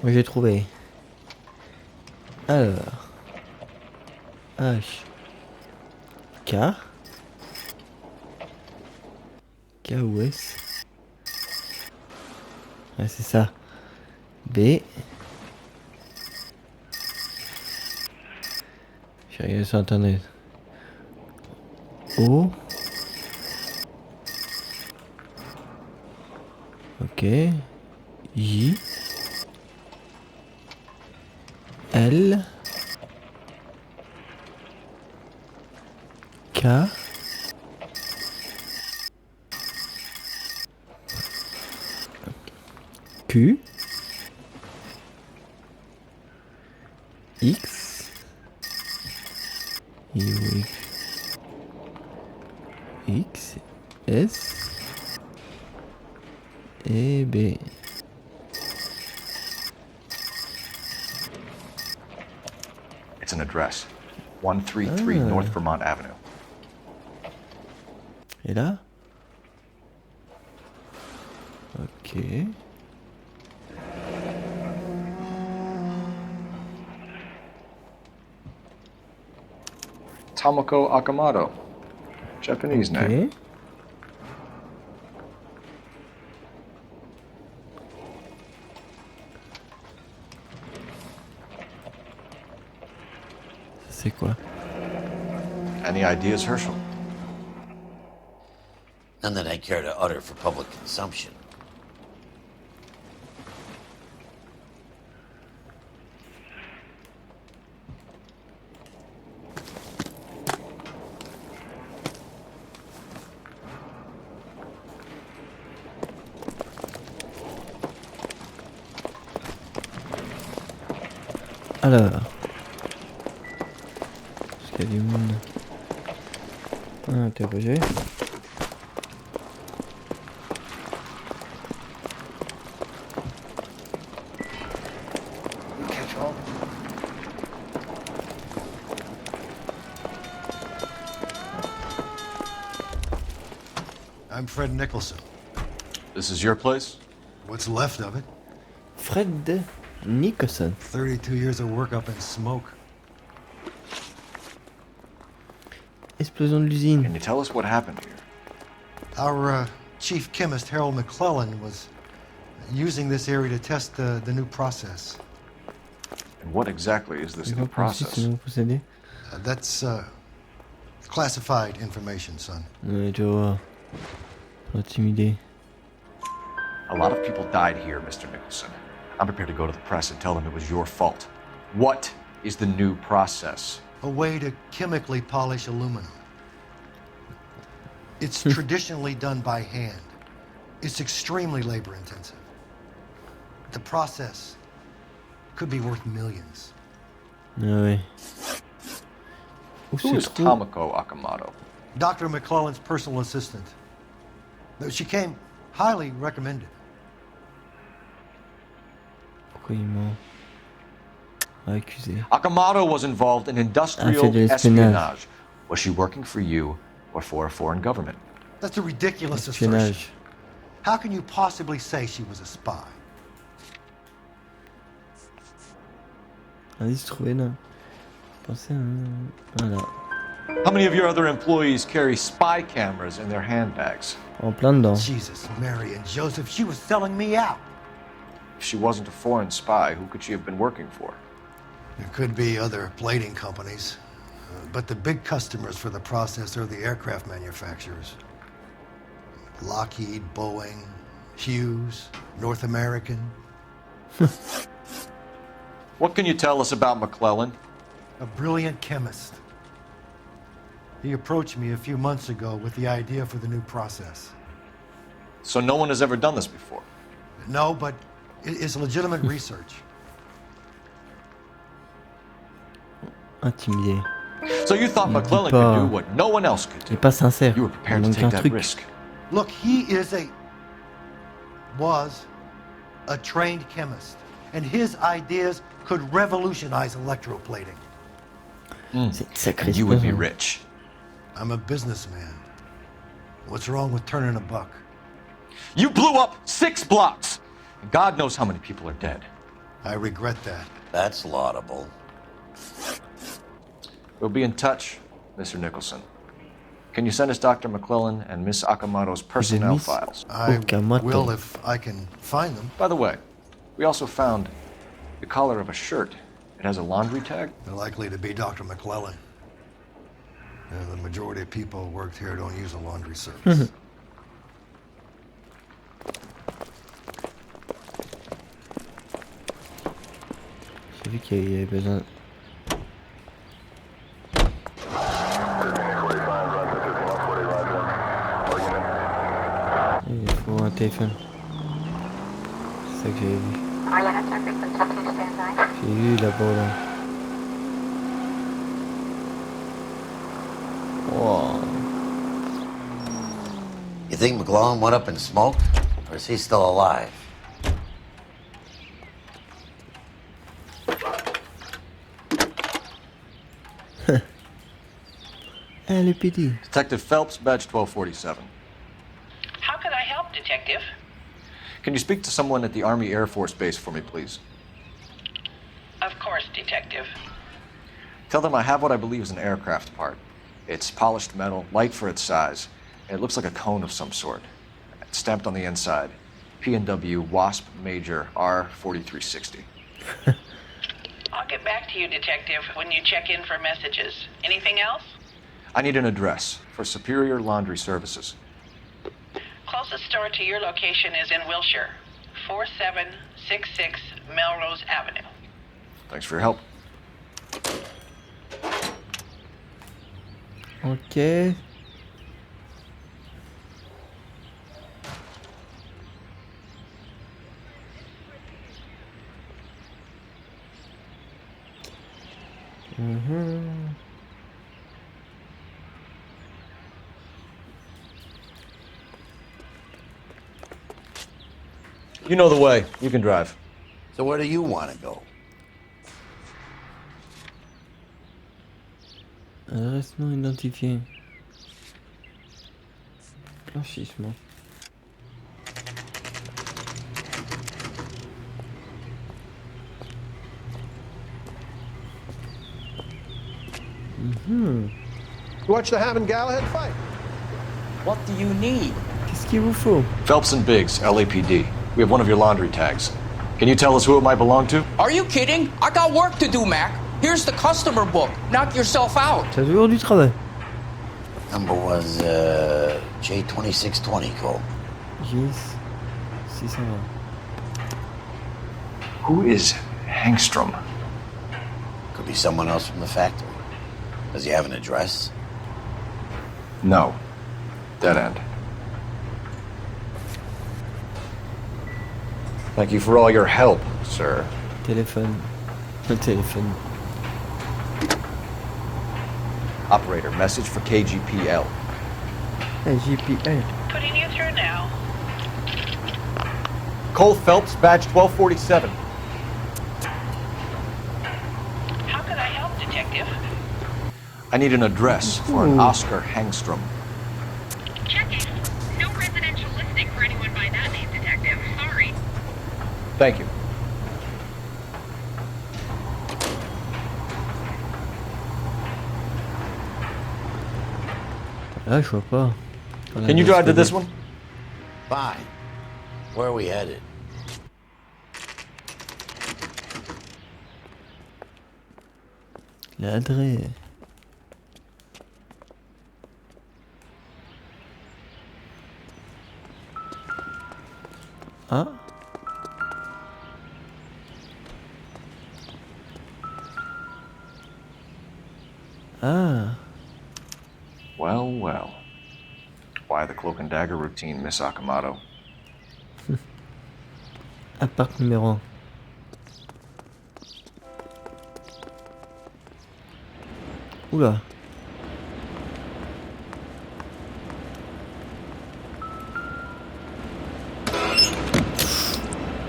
Oui, j'ai trouvé. Alors. H. K. K ou S. Ouais, c'est ça. B. J'ai regardé sur internet. O. Ok. J. L. K. Q. X. Y. X. S. Et B. It's an address. 133 North Vermont Avenue. Et là? Ok. Tomoko Akamoto. Japanese name. C'est quoi? Any ideas, Herschel? None that I care to utter for public consumption. Alors. Est-ce qu'il y a du monde à interroger? I'm Fred Nicholson. This is your place? What's left of it? Fred Nicholson. 32 years of work up in smoke. Explosion de l'usine. Can you tell us what happened here? Our chief chemist, Harold McClellan, was using this area to test the new process. And what exactly is this new process? That's classified information, son. Ouais, je vois. Intimidé. A lot of people died here, Mr. Nicholson. I'm prepared to go to the press and tell them it was your fault. What is the new process? A way to chemically polish aluminum. It's traditionally done by hand. It's extremely labor intensive. The process could be worth millions. Ah ouais. Où Who is Samco Akamoto? Dr. McClellan's personal assistant. She came highly recommended. Pourquoi il ment? Accusé. Akamoto was involved in industrial espionage. Was she working for you or for a foreign government? That's a ridiculous assertion. How can you possibly say she was a spy? Allez, se trouver là. Pensez à... Voilà. How many of your other employees carry spy cameras in their handbags? En plein dedans. Jesus, Mary and Joseph, she was selling me out. If she wasn't a foreign spy, who could she have been working for? There could be other plating companies, but the big customers for the process are the aircraft manufacturers. Lockheed, Boeing, Hughes, North American. What can you tell us about McClellan? A brilliant chemist. He approached me a few months ago with the idea for the new process. So no one has ever done this before? No, but it's legitimate research. Intimidé. So you thought McClellan could do what no one else could do? Il est pas sincère. You were prepared to take that risk. Look, he was a trained chemist, and his ideas could revolutionize electroplating. And you would be rich. I'm a businessman. What's wrong with turning a buck? You blew up 6 blocks, and God knows how many people are dead. I regret that. That's laudable. We'll be in touch, Mr. Nicholson. Can you send us Dr. McClellan and Miss Akamoto's personnel files? I will if I can find them. By the way, we also found the collar of a shirt. It has a laundry tag. They're likely to be Dr. McClellan. The majority of people who worked here don't use a laundry service. J'ai vu qu'il y avait besoin... Il faut un téléphone. C'est ça que j'avais vu. J'ai vu là-bas là. Wow. You think McClellan went up in smoke? Or is he still alive? LAPD. Detective Phelps, badge 1247. How can I help, Detective? Can you speak to someone at the Army Air Force Base for me, please? Of course, Detective. Tell them I have what I believe is an aircraft part. It's polished metal, light for its size, and it looks like a cone of some sort. It's stamped on the inside. P&W Wasp Major R4360. I'll get back to you, Detective, when you check in for messages. Anything else? I need an address for Superior Laundry Services. Closest store to your location is in Wilshire, 4766 Melrose Avenue. Thanks for your help. Ok. You know the way. You can drive. So where do you want to go? Adresse non identifiée. Blanchissement. Watch the Hammond Galahad fight. What do you need? Qu'est-ce qu'il vous faut? Phelps and Biggs, LAPD. We have one of your laundry tags. Can you tell us who it might belong to? Are you kidding? I got work to do, Mac. Here's the customer book. Knock yourself out. T'as toujours du travail. Number was J2620, Cole. Yes. 620. Who is Hangstrom? Could be someone else from the factory. Does he have an address? No. Dead end. Thank you for all your help, sir. Téléphone. Le téléphone. Operator, message for KGPL. KGPL. Putting you through now. Cole Phelps, badge 1247. How can I help, Detective? I need an address for an Oscar Hangstrom. Checking. No residential listing for anyone by that name, Detective. Sorry. Thank you. Ah, je vois pas. Can you drive to this one? Fine. Where are we headed? L'adresse. Ah. Ah. Well, well. Why the cloak and dagger routine, Miss Akamoto? Appart numéro 1. Oula.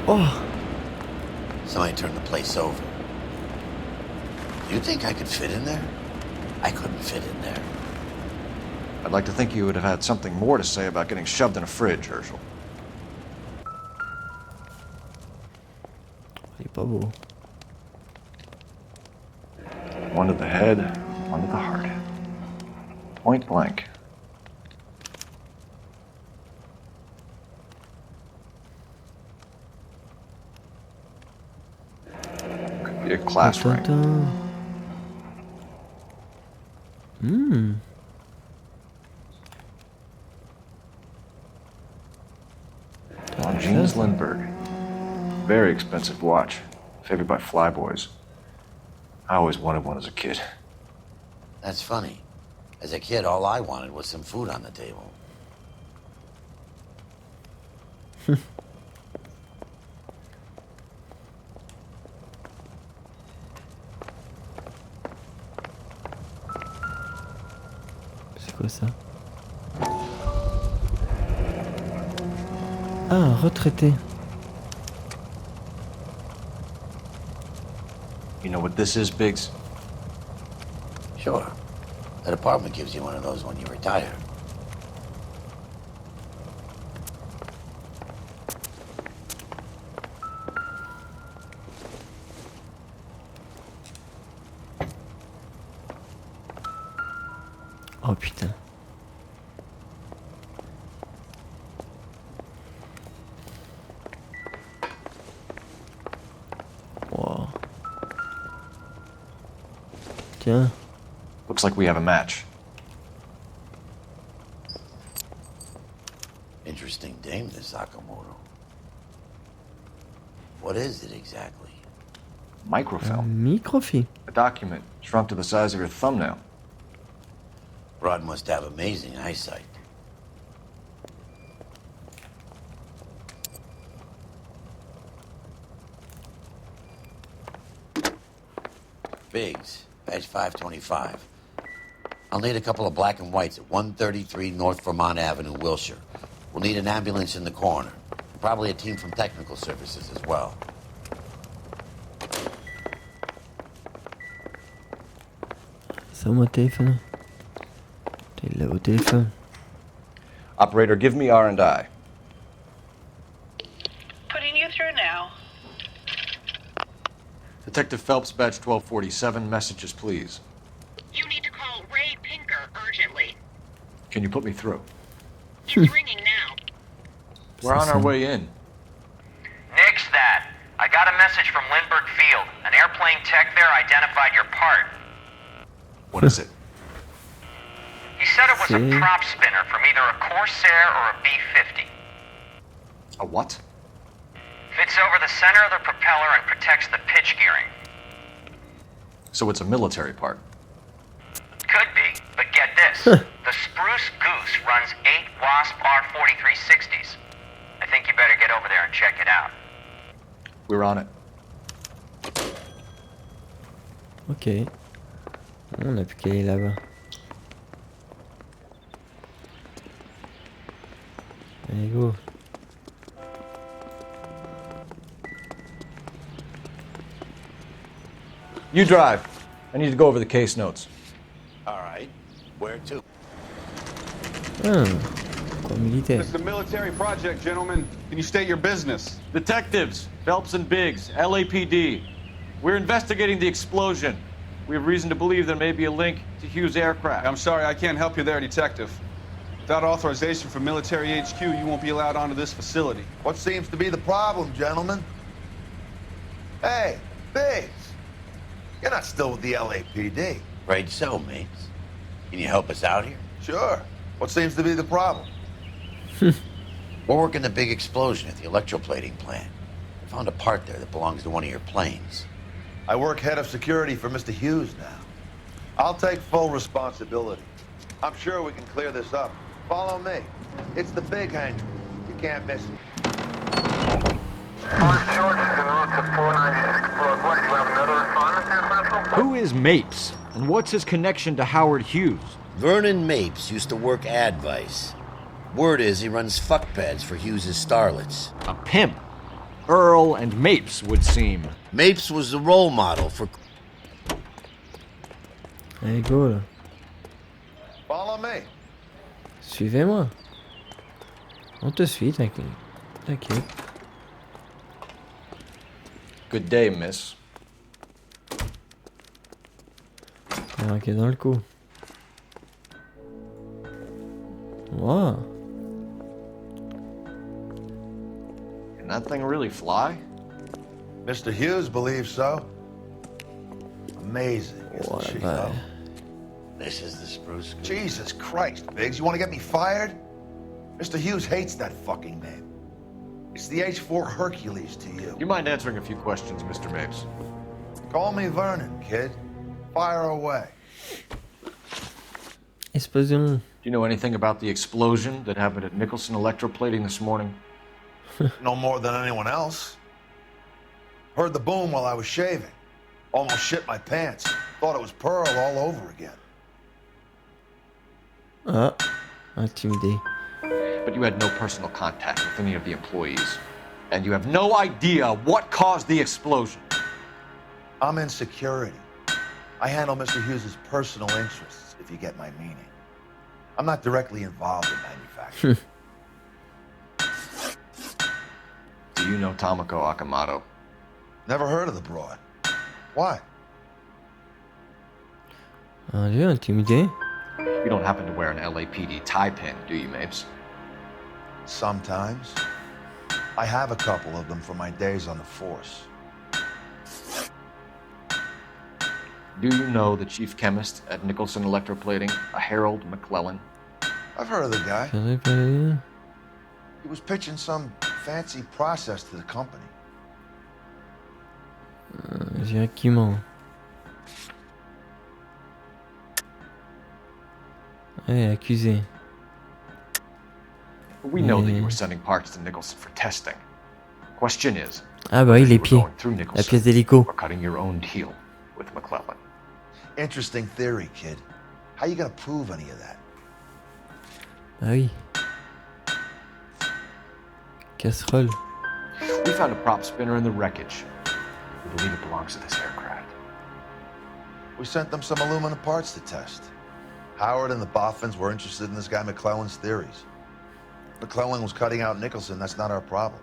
Oh. Somebody turned the place over. You think I could fit in there? I couldn't fit in there. I'd like to think you would have had something more to say about getting shoved in a fridge, Herschel. Il est pas beau. One to the head, one to the heart. Point blank. Could be a class rank. James Lindbergh. Very expensive watch. Favored by flyboys. I always wanted one as a kid. That's funny. As a kid, all I wanted was some food on the table. C'est quoi ça? Ah, retraité. You know what this is, Biggs? Sure. That apartment gives you one of those when you retire. Oh putain. Wow. Tiens. Looks like we have a match. Interesting dame, this Sakamoto. What is it exactly? Microfilm. Microfilm. A document shrunk to the size of your thumbnail. Broad must have amazing eyesight. Biggs, badge 525. I'll need a couple of black and whites at 133 North Vermont Avenue, Wilshire. We'll need an ambulance in the corner. Probably a team from technical services as well. C'est mon téléphone. T'es là au téléphone. Operator, give me R&I. Putting you through now. Detective Phelps, badge 1247. Messages, please. You need to call Ray Pinker urgently. Can you put me through? It's ringing now. We're on our way in. Nix that. I got a message from Lindbergh Field. An airplane tech there identified your part. What is it? He said it was a prop spinner from either a Corsair or a B-50. A what? Fits over the center of the propeller and protects the pitch gearing. So it's a military part. Could be, but get this. The Spruce Goose runs 8 Wasp R-4360s. I think you better get over there and check it out. We're on it. Ok. On a plus qu'à aller là-bas. Allez, go. You drive. I need to go over the case notes. All right. Where to? Militaire. This is a military project, gentlemen. Can you state your business? Detectives, Phelps and Biggs, LAPD. We're investigating the explosion. We have reason to believe there may be a link to Hughes' aircraft. I'm sorry, I can't help you there, Detective. Without authorization from military HQ, you won't be allowed onto this facility. What seems to be the problem, gentlemen? Hey, Biggs. You're not still with the LAPD. Right so, mates. Can you help us out here? Sure. What seems to be the problem? We're working the big explosion at the electroplating plant. I found a part there that belongs to one of your planes. I work head of security for Mr. Hughes now. I'll take full responsibility. I'm sure we can clear this up. Follow me. It's the big hangar. You can't miss it. Who is Mapes, and what's his connection to Howard Hughes? Vernon Mapes used to work advice. Word is he runs fuck pads for Hughes' starlets. A pimp. Earl and Mapes would seem. Mapes was the role model for... Allez, go là. Follow me. Suivez-moi. On te suit, t'inquiète. T'inquiète. Good day, miss. Ok, dans le coup. Wow. Can that thing really fly? Mr. Hughes believes so. Amazing, isn't she, though? This is the spruce. Jesus Christ, Biggs, you want to get me fired? Mr. Hughes hates that fucking name. It's the H-4 Hercules to you. Do you mind answering a few questions, Mr. Mapes? Call me Vernon, kid. Fire away. Explosion. Do you know anything about the explosion that happened at Nicholson Electroplating this morning? No more than anyone else. Heard the boom while I was shaving. Almost shit my pants. Thought it was Pearl all over again. Intimidé. But you had no personal contact with any of the employees. And you have no idea what caused the explosion. I'm in security. I handle Mr. Hughes' personal interests, if you get my meaning. I'm not directly involved in manufacturing. Do you know Tomoko Akamoto? Never heard of the broad. Why? Allez, intimidé. You don't happen to wear an LAPD tie pin, do you, Mapes? Sometimes. I have a couple of them from my days on the force. Do you know the chief chemist at Nicholson Electroplating, a Harold McClellan? I've heard of the guy. Philippe. He was pitching some fancy process to the company. Directement. Allez, accusé. We know that you were sending parts to Nicholson for testing. Question is, Ah bah oui, les pieds. through La pièce d'hélico. or cutting your own deal with McClellan. Interesting theory, kid. How you gonna prove any of that? Ah oui. Casserole. We found a prop spinner in the wreckage. We believe it belongs to this aircraft. We sent them some aluminum parts to test. Howard and the Boffins were interested in this guy McClellan's theories. McClellan was cutting out Nicholson. That's not our problem.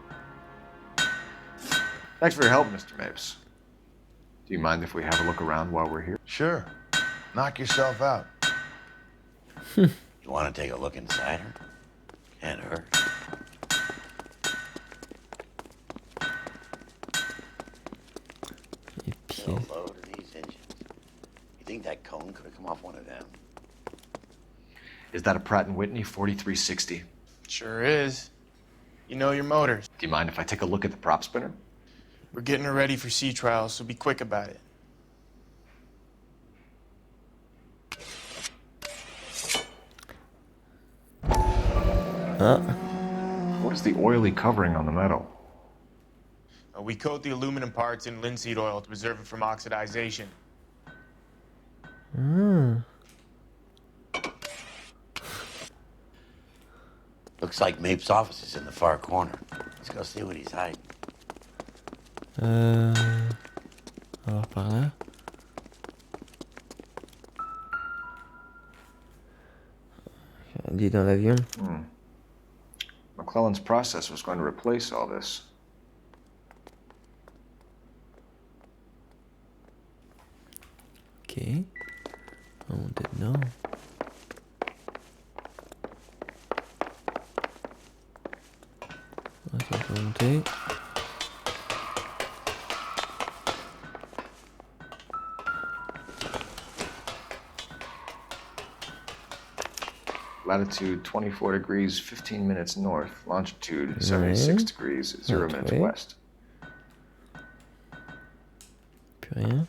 Thanks for your help, Mr. Mapes. Do you mind if we have a look around while we're here? Sure. Knock yourself out. You want to take a look inside her? Can't hurt. So low to these engines. You think that cone could have come off one of them? Is that a Pratt & Whitney 4360? Sure is. You know your motors. Do you mind if I take a look at the prop spinner? We're getting her ready for sea trials, so be quick about it. What is the oily covering on the metal? We coat the aluminum parts in linseed oil to preserve it from oxidization. Looks like Mape's office is in the far corner. Let's go see what he's hiding. On va voir par là. On dit dans l'avion. McClellan's process was going to replace all this. Ok. On va monter dedans. On va monter. Latitude 24 degrees, 15 minutes north. Longitude 76 degrees, 0 minutes west. Plus rien.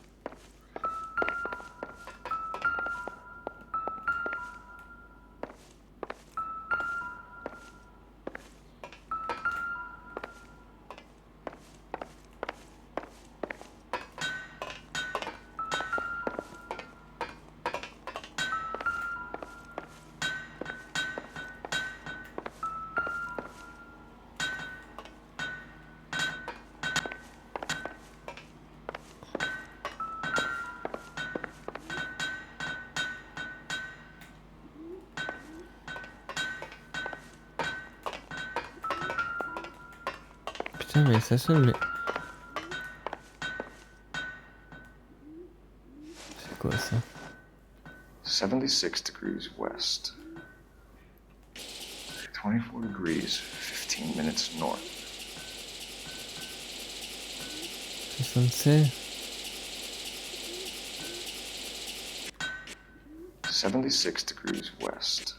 Putain, mais ça sonne, mais... C'est quoi ça? 76 degrees west. 24 degrees, 15 minutes north. 76. 76 degrees west.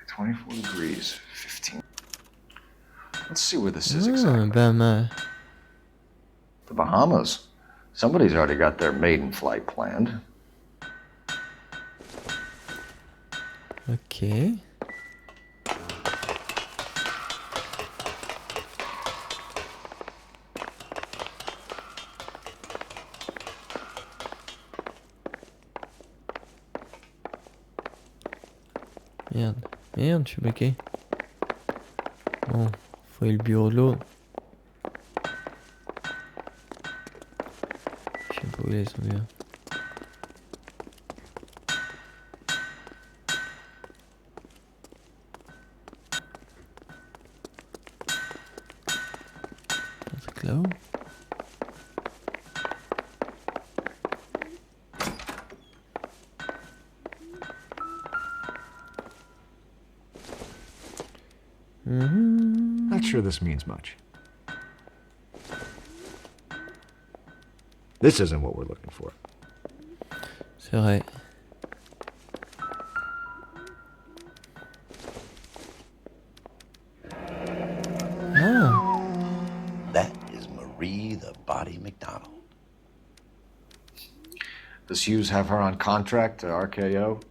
24 degrees, 15. Let's see where this is exactly. The Bahamas. Somebody's already got their maiden flight planned. Ok. Merde, je suis bloqué. Bon, faut aller le bureau de l'eau. Je sais pas où il est son bureau. Un truc là-haut. Not sure this means much. This isn't what we're looking for. C'est vrai. That is Marie the Body McDonald. Does Hughes have her on contract to RKO?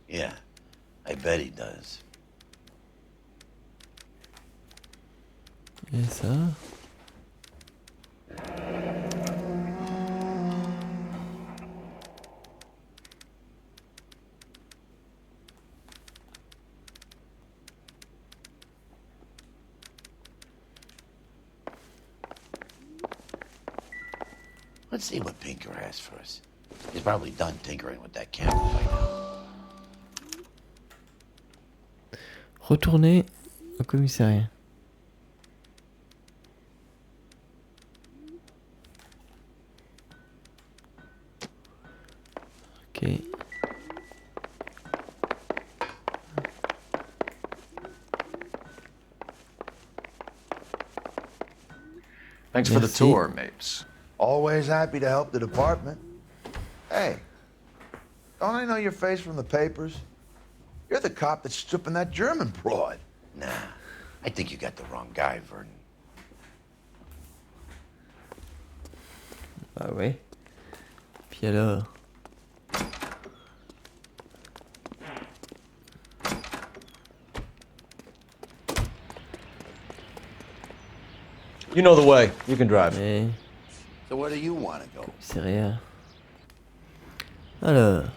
Yeah, I bet he does. Et ça? Let's see what Pinker has for us. He's probably done tinkering with that camera by now. Retourner au commissariat. Ok. Thanks for the tour, Mapes. Always happy to help the department. Hey, don't I know your face from the papers? You're the cop that's stripping that German broad. Nah, I think you got the wrong guy, Vernon. Bah ouais. Puis alors? You know the way. You can drive. Mais... So where do you want to go? Commissariat. Alors...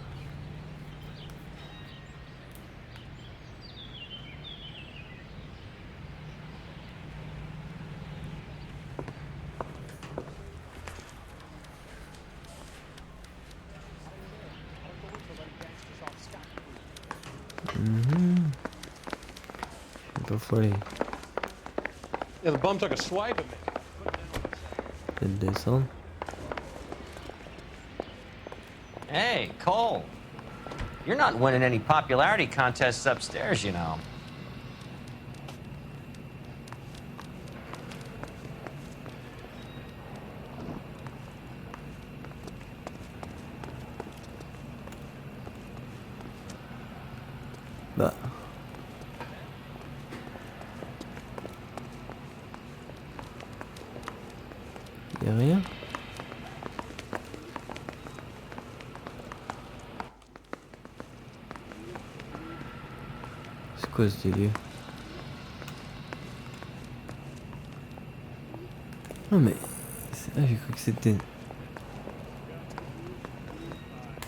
Pas folie. Yeah, the bum took a swipe at me. Peut-être descendre. Hey, Cole. You're not winning any popularity contests upstairs, you know. Bah. Y'a rien. C'est quoi ce délire? Non mais... Ah, j'ai cru que c'était...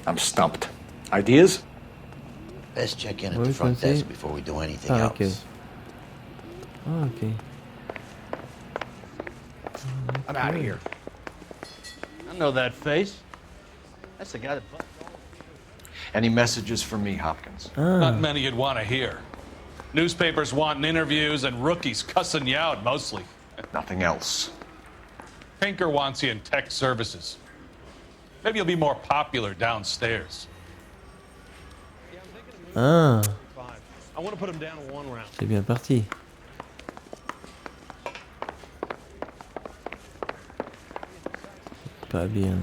I'm stumped. Ideas? Best check in at the front desk before we do anything else. Okay. Ah, ok. I'm out of here. I know that face. That's the guy that... Any messages for me, Hopkins? Not many you'd want to hear. Newspapers wanting interviews and rookies cussing you out, mostly. Nothing else. Pinker wants you in tech services. Maybe you'll be more popular downstairs. Ah, I want to put him down in one round. c'est bien parti. Pas bien.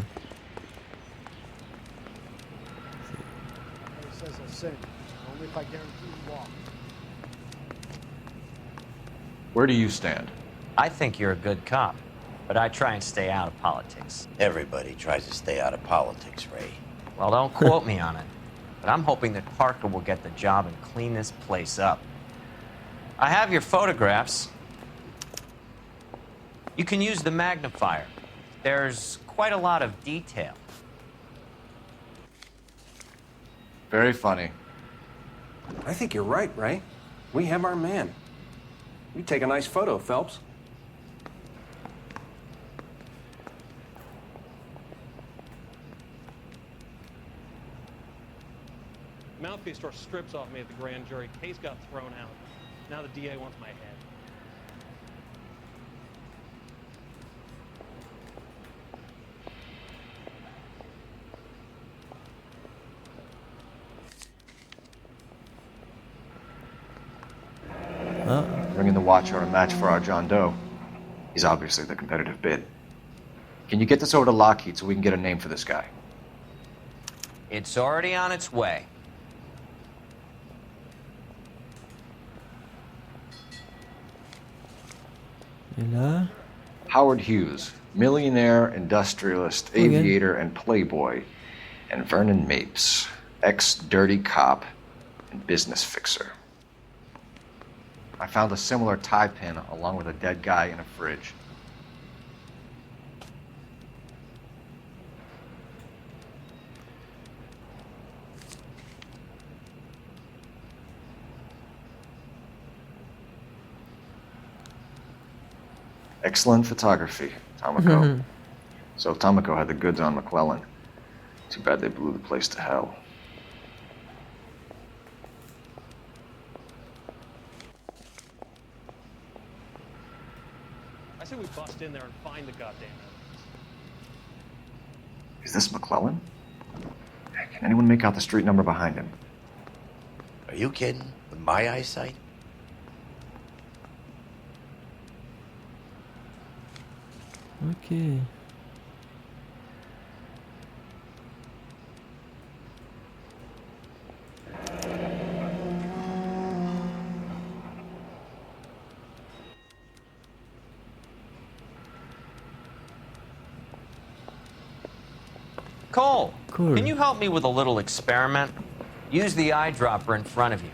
Where do you stand? I think you're a good cop, but I try and stay out of politics. Everybody tries to stay out of politics, Ray. Well, don't quote me on it, but I'm hoping that Parker will get the job and clean this place up. I have your photographs. You can use the magnifier. There's quite a lot of detail. Very funny. I think you're right, Ray. We have our man. You take a nice photo, Phelps. Mouthpiece tore strips off me at the grand jury. Case got thrown out. Now the DA wants my head. Bringing the Watcher a match for our John Doe. He's obviously the competitive bid. Can you get this over to Lockheed so we can get a name for this guy? It's already on its way. Et là? Howard Hughes, millionaire, industrialist, aviator, and playboy. And Vernon Mapes, ex-dirty cop and business fixer. I found a similar tie pin along with a dead guy in a fridge. Excellent photography, Tomiko. So Tomiko had the goods on McClellan. Too bad they blew the place to hell. I say we bust in there and find the goddamn evidence. Is this McClellan? Can anyone make out the street number behind him? Are you kidding? With my eyesight? Ok. Cole, Cool. Can you help me with a little experiment? Use the eyedropper in front of you.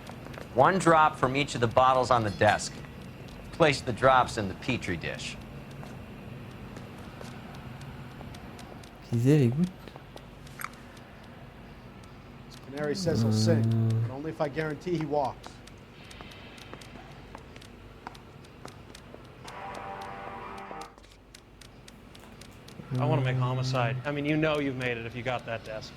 One drop from each of the bottles on the desk. Place the drops in the Petri dish. Utiliser les gouttes. Canary says he'll sing, but only if I guarantee he walks. I want to make homicide. I mean, you know you've made it if you got that desk.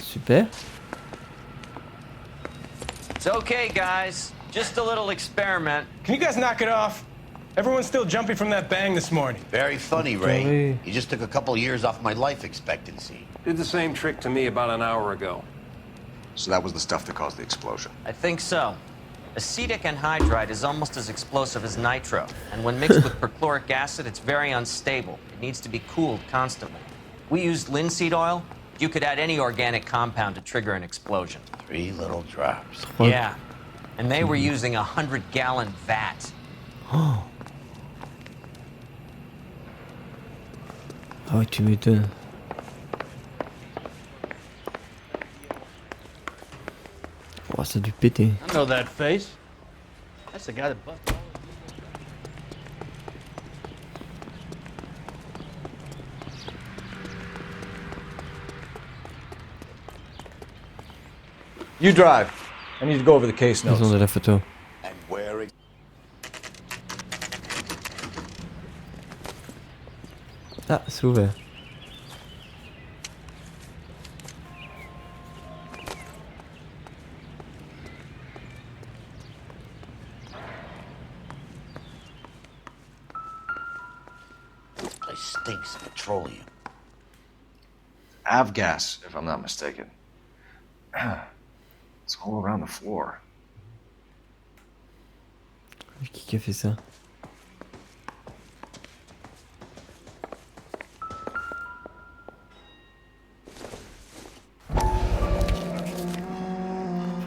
Super. It's okay, guys. Just a little experiment. Can you guys knock it off? Everyone's still jumping from that bang this morning. Very funny, Ray. You just took a couple years off my life expectancy. Did the same trick to me about an hour ago. So that was the stuff that caused the explosion. I think so. Acetic anhydride is almost as explosive as nitro, and when mixed with perchloric acid, it's very unstable. It needs to be cooled constantly. We used linseed oil. You could add any organic compound to trigger an explosion. 3 little drops. Yeah, and they were using a 100-gallon vat. Oh. Ah ouais, tu m'étonnes. Oh, ça a dû péter. I know that face. That's the guy that busted. You drive. I need to go over the case notes. Ils ont de la photo. And where... Ah, c'est ouvert. This place stinks of petroleum. Avgas, if I'm not mistaken. It's all around the floor. Qui a fait ça?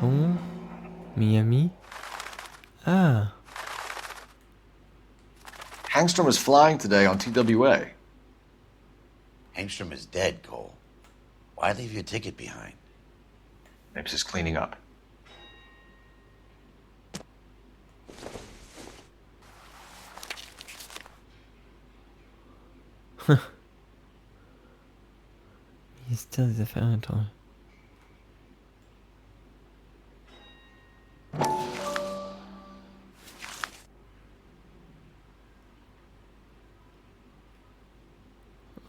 Bon, Miami. Ah. Hangstrom is flying today on TWA. Hangstrom is dead, Cole. Why leave your ticket behind? Maybe just cleaning up. Mystère des affaires intérieures.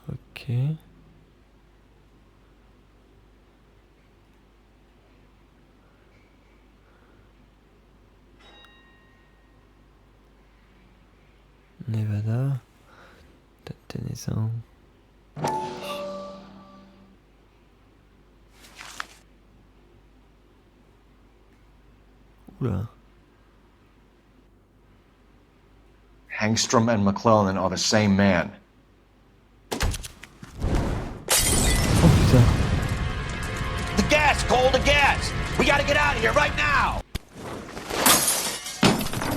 Ok. Nevada, date de naissance. Oula. Hangstrom and McClellan are the same man. Oh putain. The gas, Cole, the gas! We gotta get out of here right now!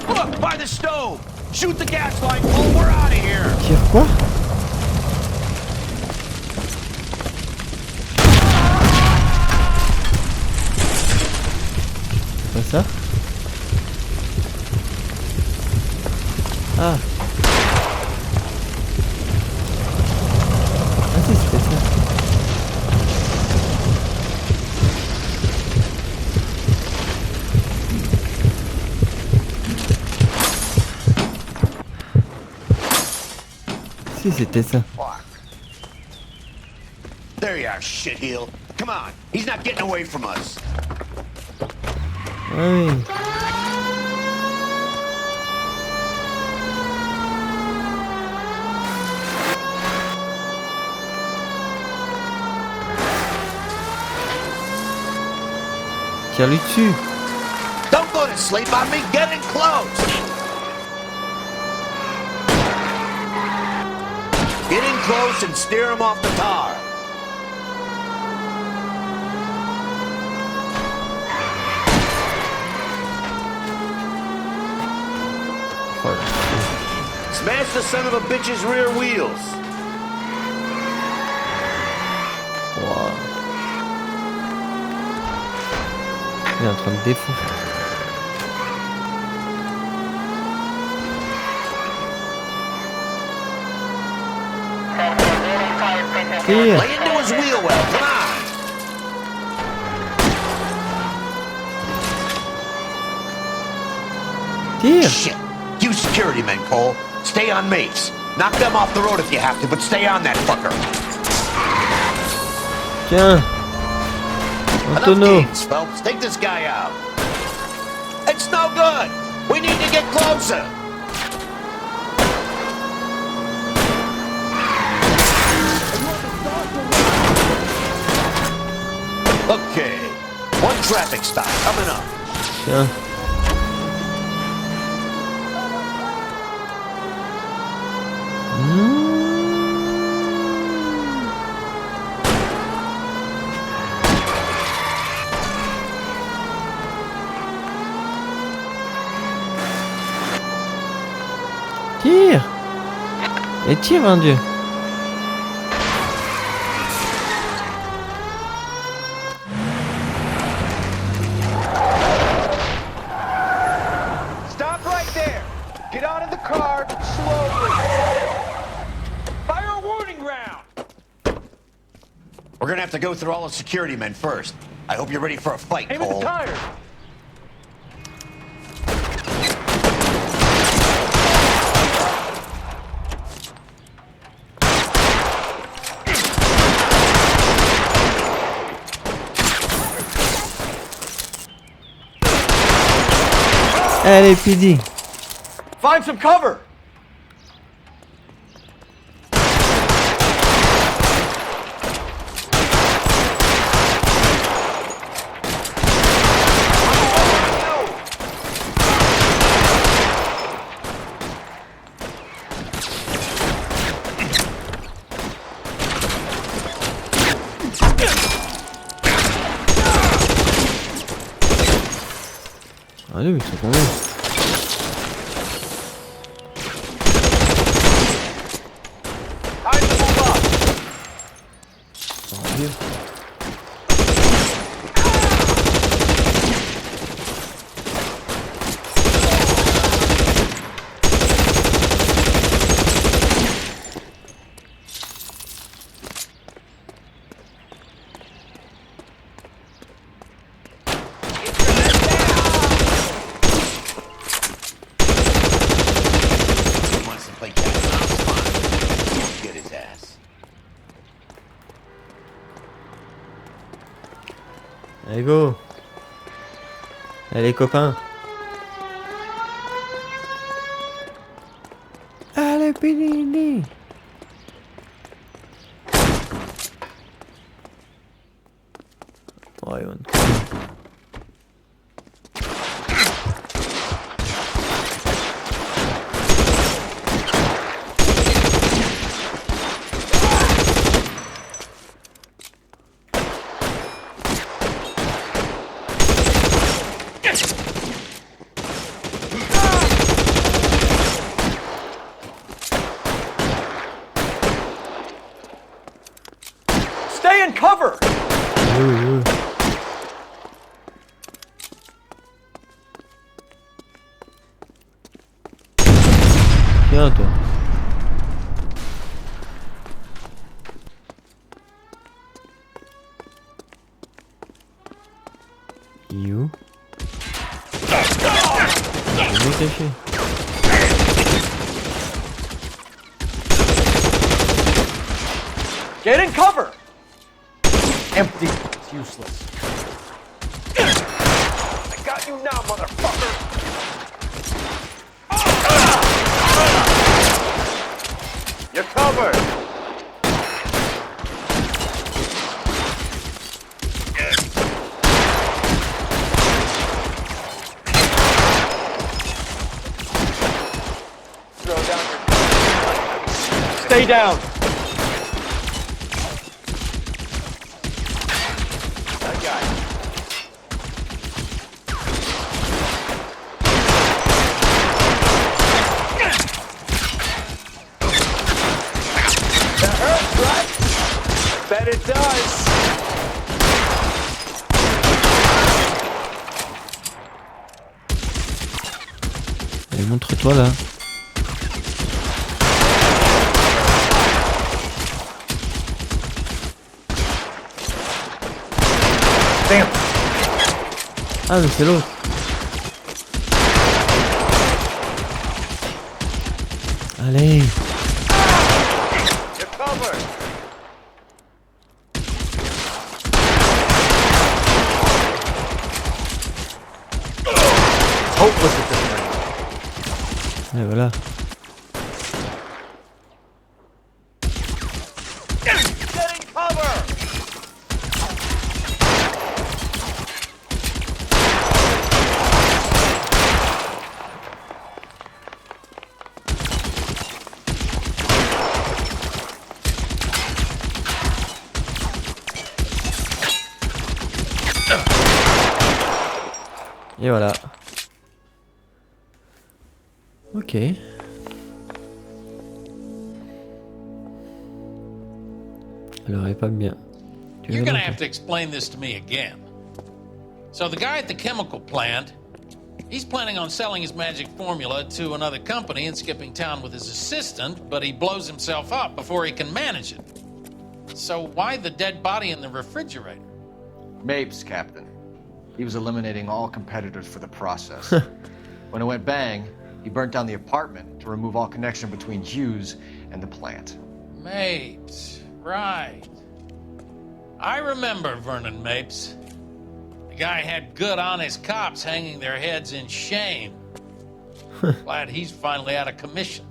Look, by the stove! Shoot the gas line, Cole, we're out of here! Tire quoi? Quoi ça? Ah. Ah si, c'était ça. Si, c'était ça. There you are, shitheel. Come on, he's not getting away from us. Oui. Tire-lui dessus. Don't go to sleep on me, get in close! Get in close and steer him off the tar. Smash the son of a bitch's rear wheels. Wow. Il est en train de défoncer. Lay into his wheel well, come on. Tire. Shit. You security men, Cole. Stay on mates. Knock them off the road if you have to, but stay on that fucker. Tiens. Antonio. Games, Phelps. Take this guy out. It's no good. We need to get closer. Okay. One traffic stop coming up. Tiens. Tire. Et tire, mon Dieu. Stop right there. Get out of the car slowly. Fire a warning round. We're gonna have to go through all the security men first. I hope you're ready for a fight, Aim at Cole. the tires. Allez, PD. Find some cover. Allez, mais c'est combien? Allez, go. Allez, copains. Allez, Pilini. Oh, Ivan. Stay in cover. Tiens, toi. You. Je vais cacher. Get in cover. Empty. It's useless. I got you now, motherfucker. You're covered. Throw down your... Stay down. I got you. it does. Allez, montre-toi là. Damn. Ah mais c'est l'autre. Allez. You're covered. Hopeless at this point. Et voilà. Getting cover. Et voilà. Ok. Alors, elle est pas bien. You're gonna have to explain this to me again. So the guy at the chemical plant, he's planning on selling his magic formula to another company and skipping town with his assistant, but he blows himself up before he can manage it. So why the dead body in the refrigerator? Mapes, Captain. He was eliminating all competitors for the process. When it went bang, he burnt down the apartment to remove all connection between Hughes and the plant. Mapes, right. I remember Vernon Mapes. The guy had good honest cops hanging their heads in shame. Glad he's finally out of commission.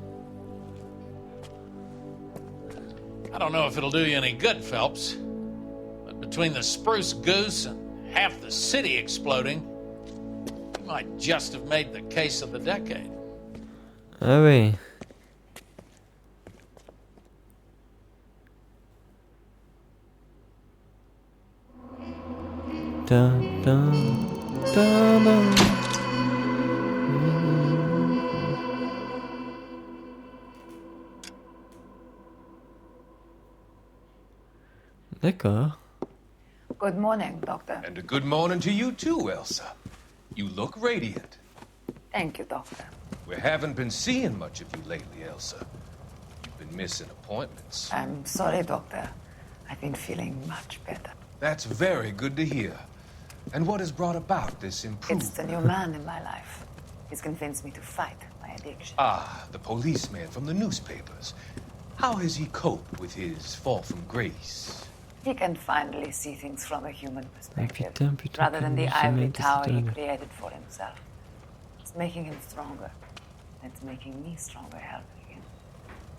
I don't know if it'll do you any good, Phelps, but between the spruce goose and half the city exploding, you might just have made the case of the decade. Ah oui. Dun, dun, dun, dun. D'accord. Good morning, Doctor. And a good morning to you too, Elsa. You look radiant. Thank you, Doctor. We haven't been seeing much of you lately, Elsa. You've been missing appointments. I'm sorry, Doctor. I've been feeling much better. That's very good to hear. And what has brought about this improvement? It's the new man in my life. He's convinced me to fight my addiction. Ah, the policeman from the newspapers. How has he coped with his fall from grace? He can finally see things from a human perspective, putain, rather than the comment ivory jamais tower he été created for himself. It's making him stronger. It's making me stronger helping him.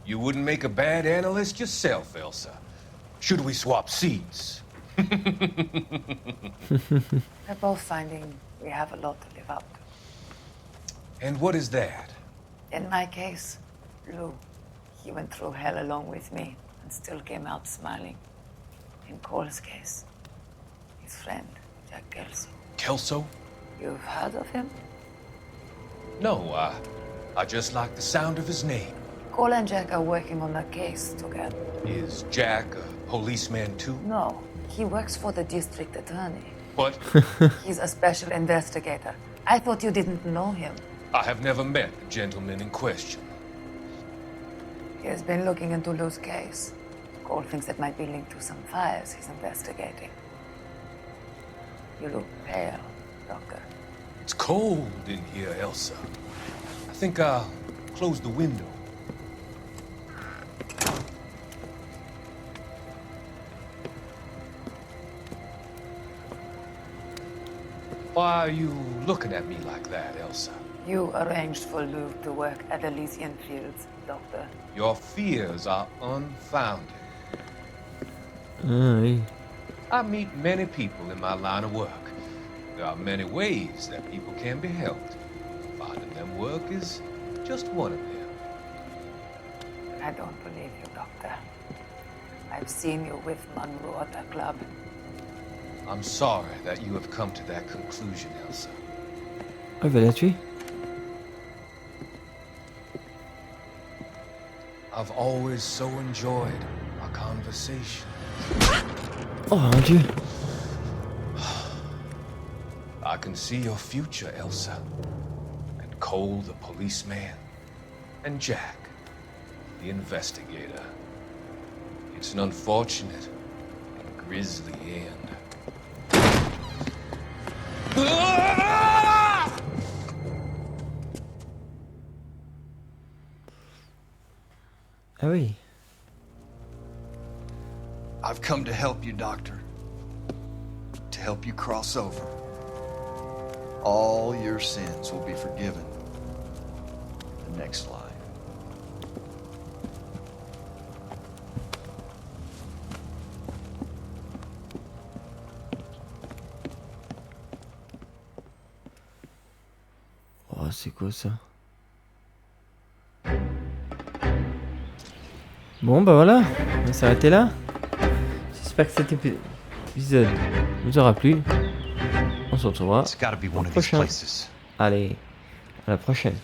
You wouldn't make a bad analyst yourself, Elsa. Should we swap seats? We're both finding we have a lot to live up to. And what is that? In my case, Lou, he went through hell along with me and still came out smiling. In Cole's case, his friend, Jack Kelso. Kelso? You've heard of him? No, I just like the sound of his name. Cole and Jack are working on a case together. Is Jack a policeman too? No, he works for the district attorney. What? He's a special investigator. I thought you didn't know him. I have never met the gentleman in question. He has been looking into Lou's case. Cole thinks it might be linked to some fires he's investigating. You look pale, Doctor. It's cold in here, Elsa. I think I'll close the window. Why are you looking at me like that, Elsa? You arranged for Lou to work at Elysian Fields, Doctor. Your fears are unfounded. Ah oui. I meet many people in my line of work. There are many ways that people can be helped. Finding them work is just one of them. I don't believe you, Doctor. I've seen you with Monroe at the club. I'm sorry that you have come to that conclusion, Elsa. Ah, il va la tuer. I've always so enjoyed our conversations. Oh mon Dieu. I can see your future, Elsa. And Cole, the policeman. And Jack, the investigator. It's an unfortunate and grisly end. Ah oui. I've come to help you, Doctor. To help you cross over. All your sins will be forgiven. The next life. Oh, c'est quoi ça? Bon bah voilà, on va s'arrêter là. J'espère que cet épisode vous aura plu. On se retrouvera au prochain. Allez, à la prochaine.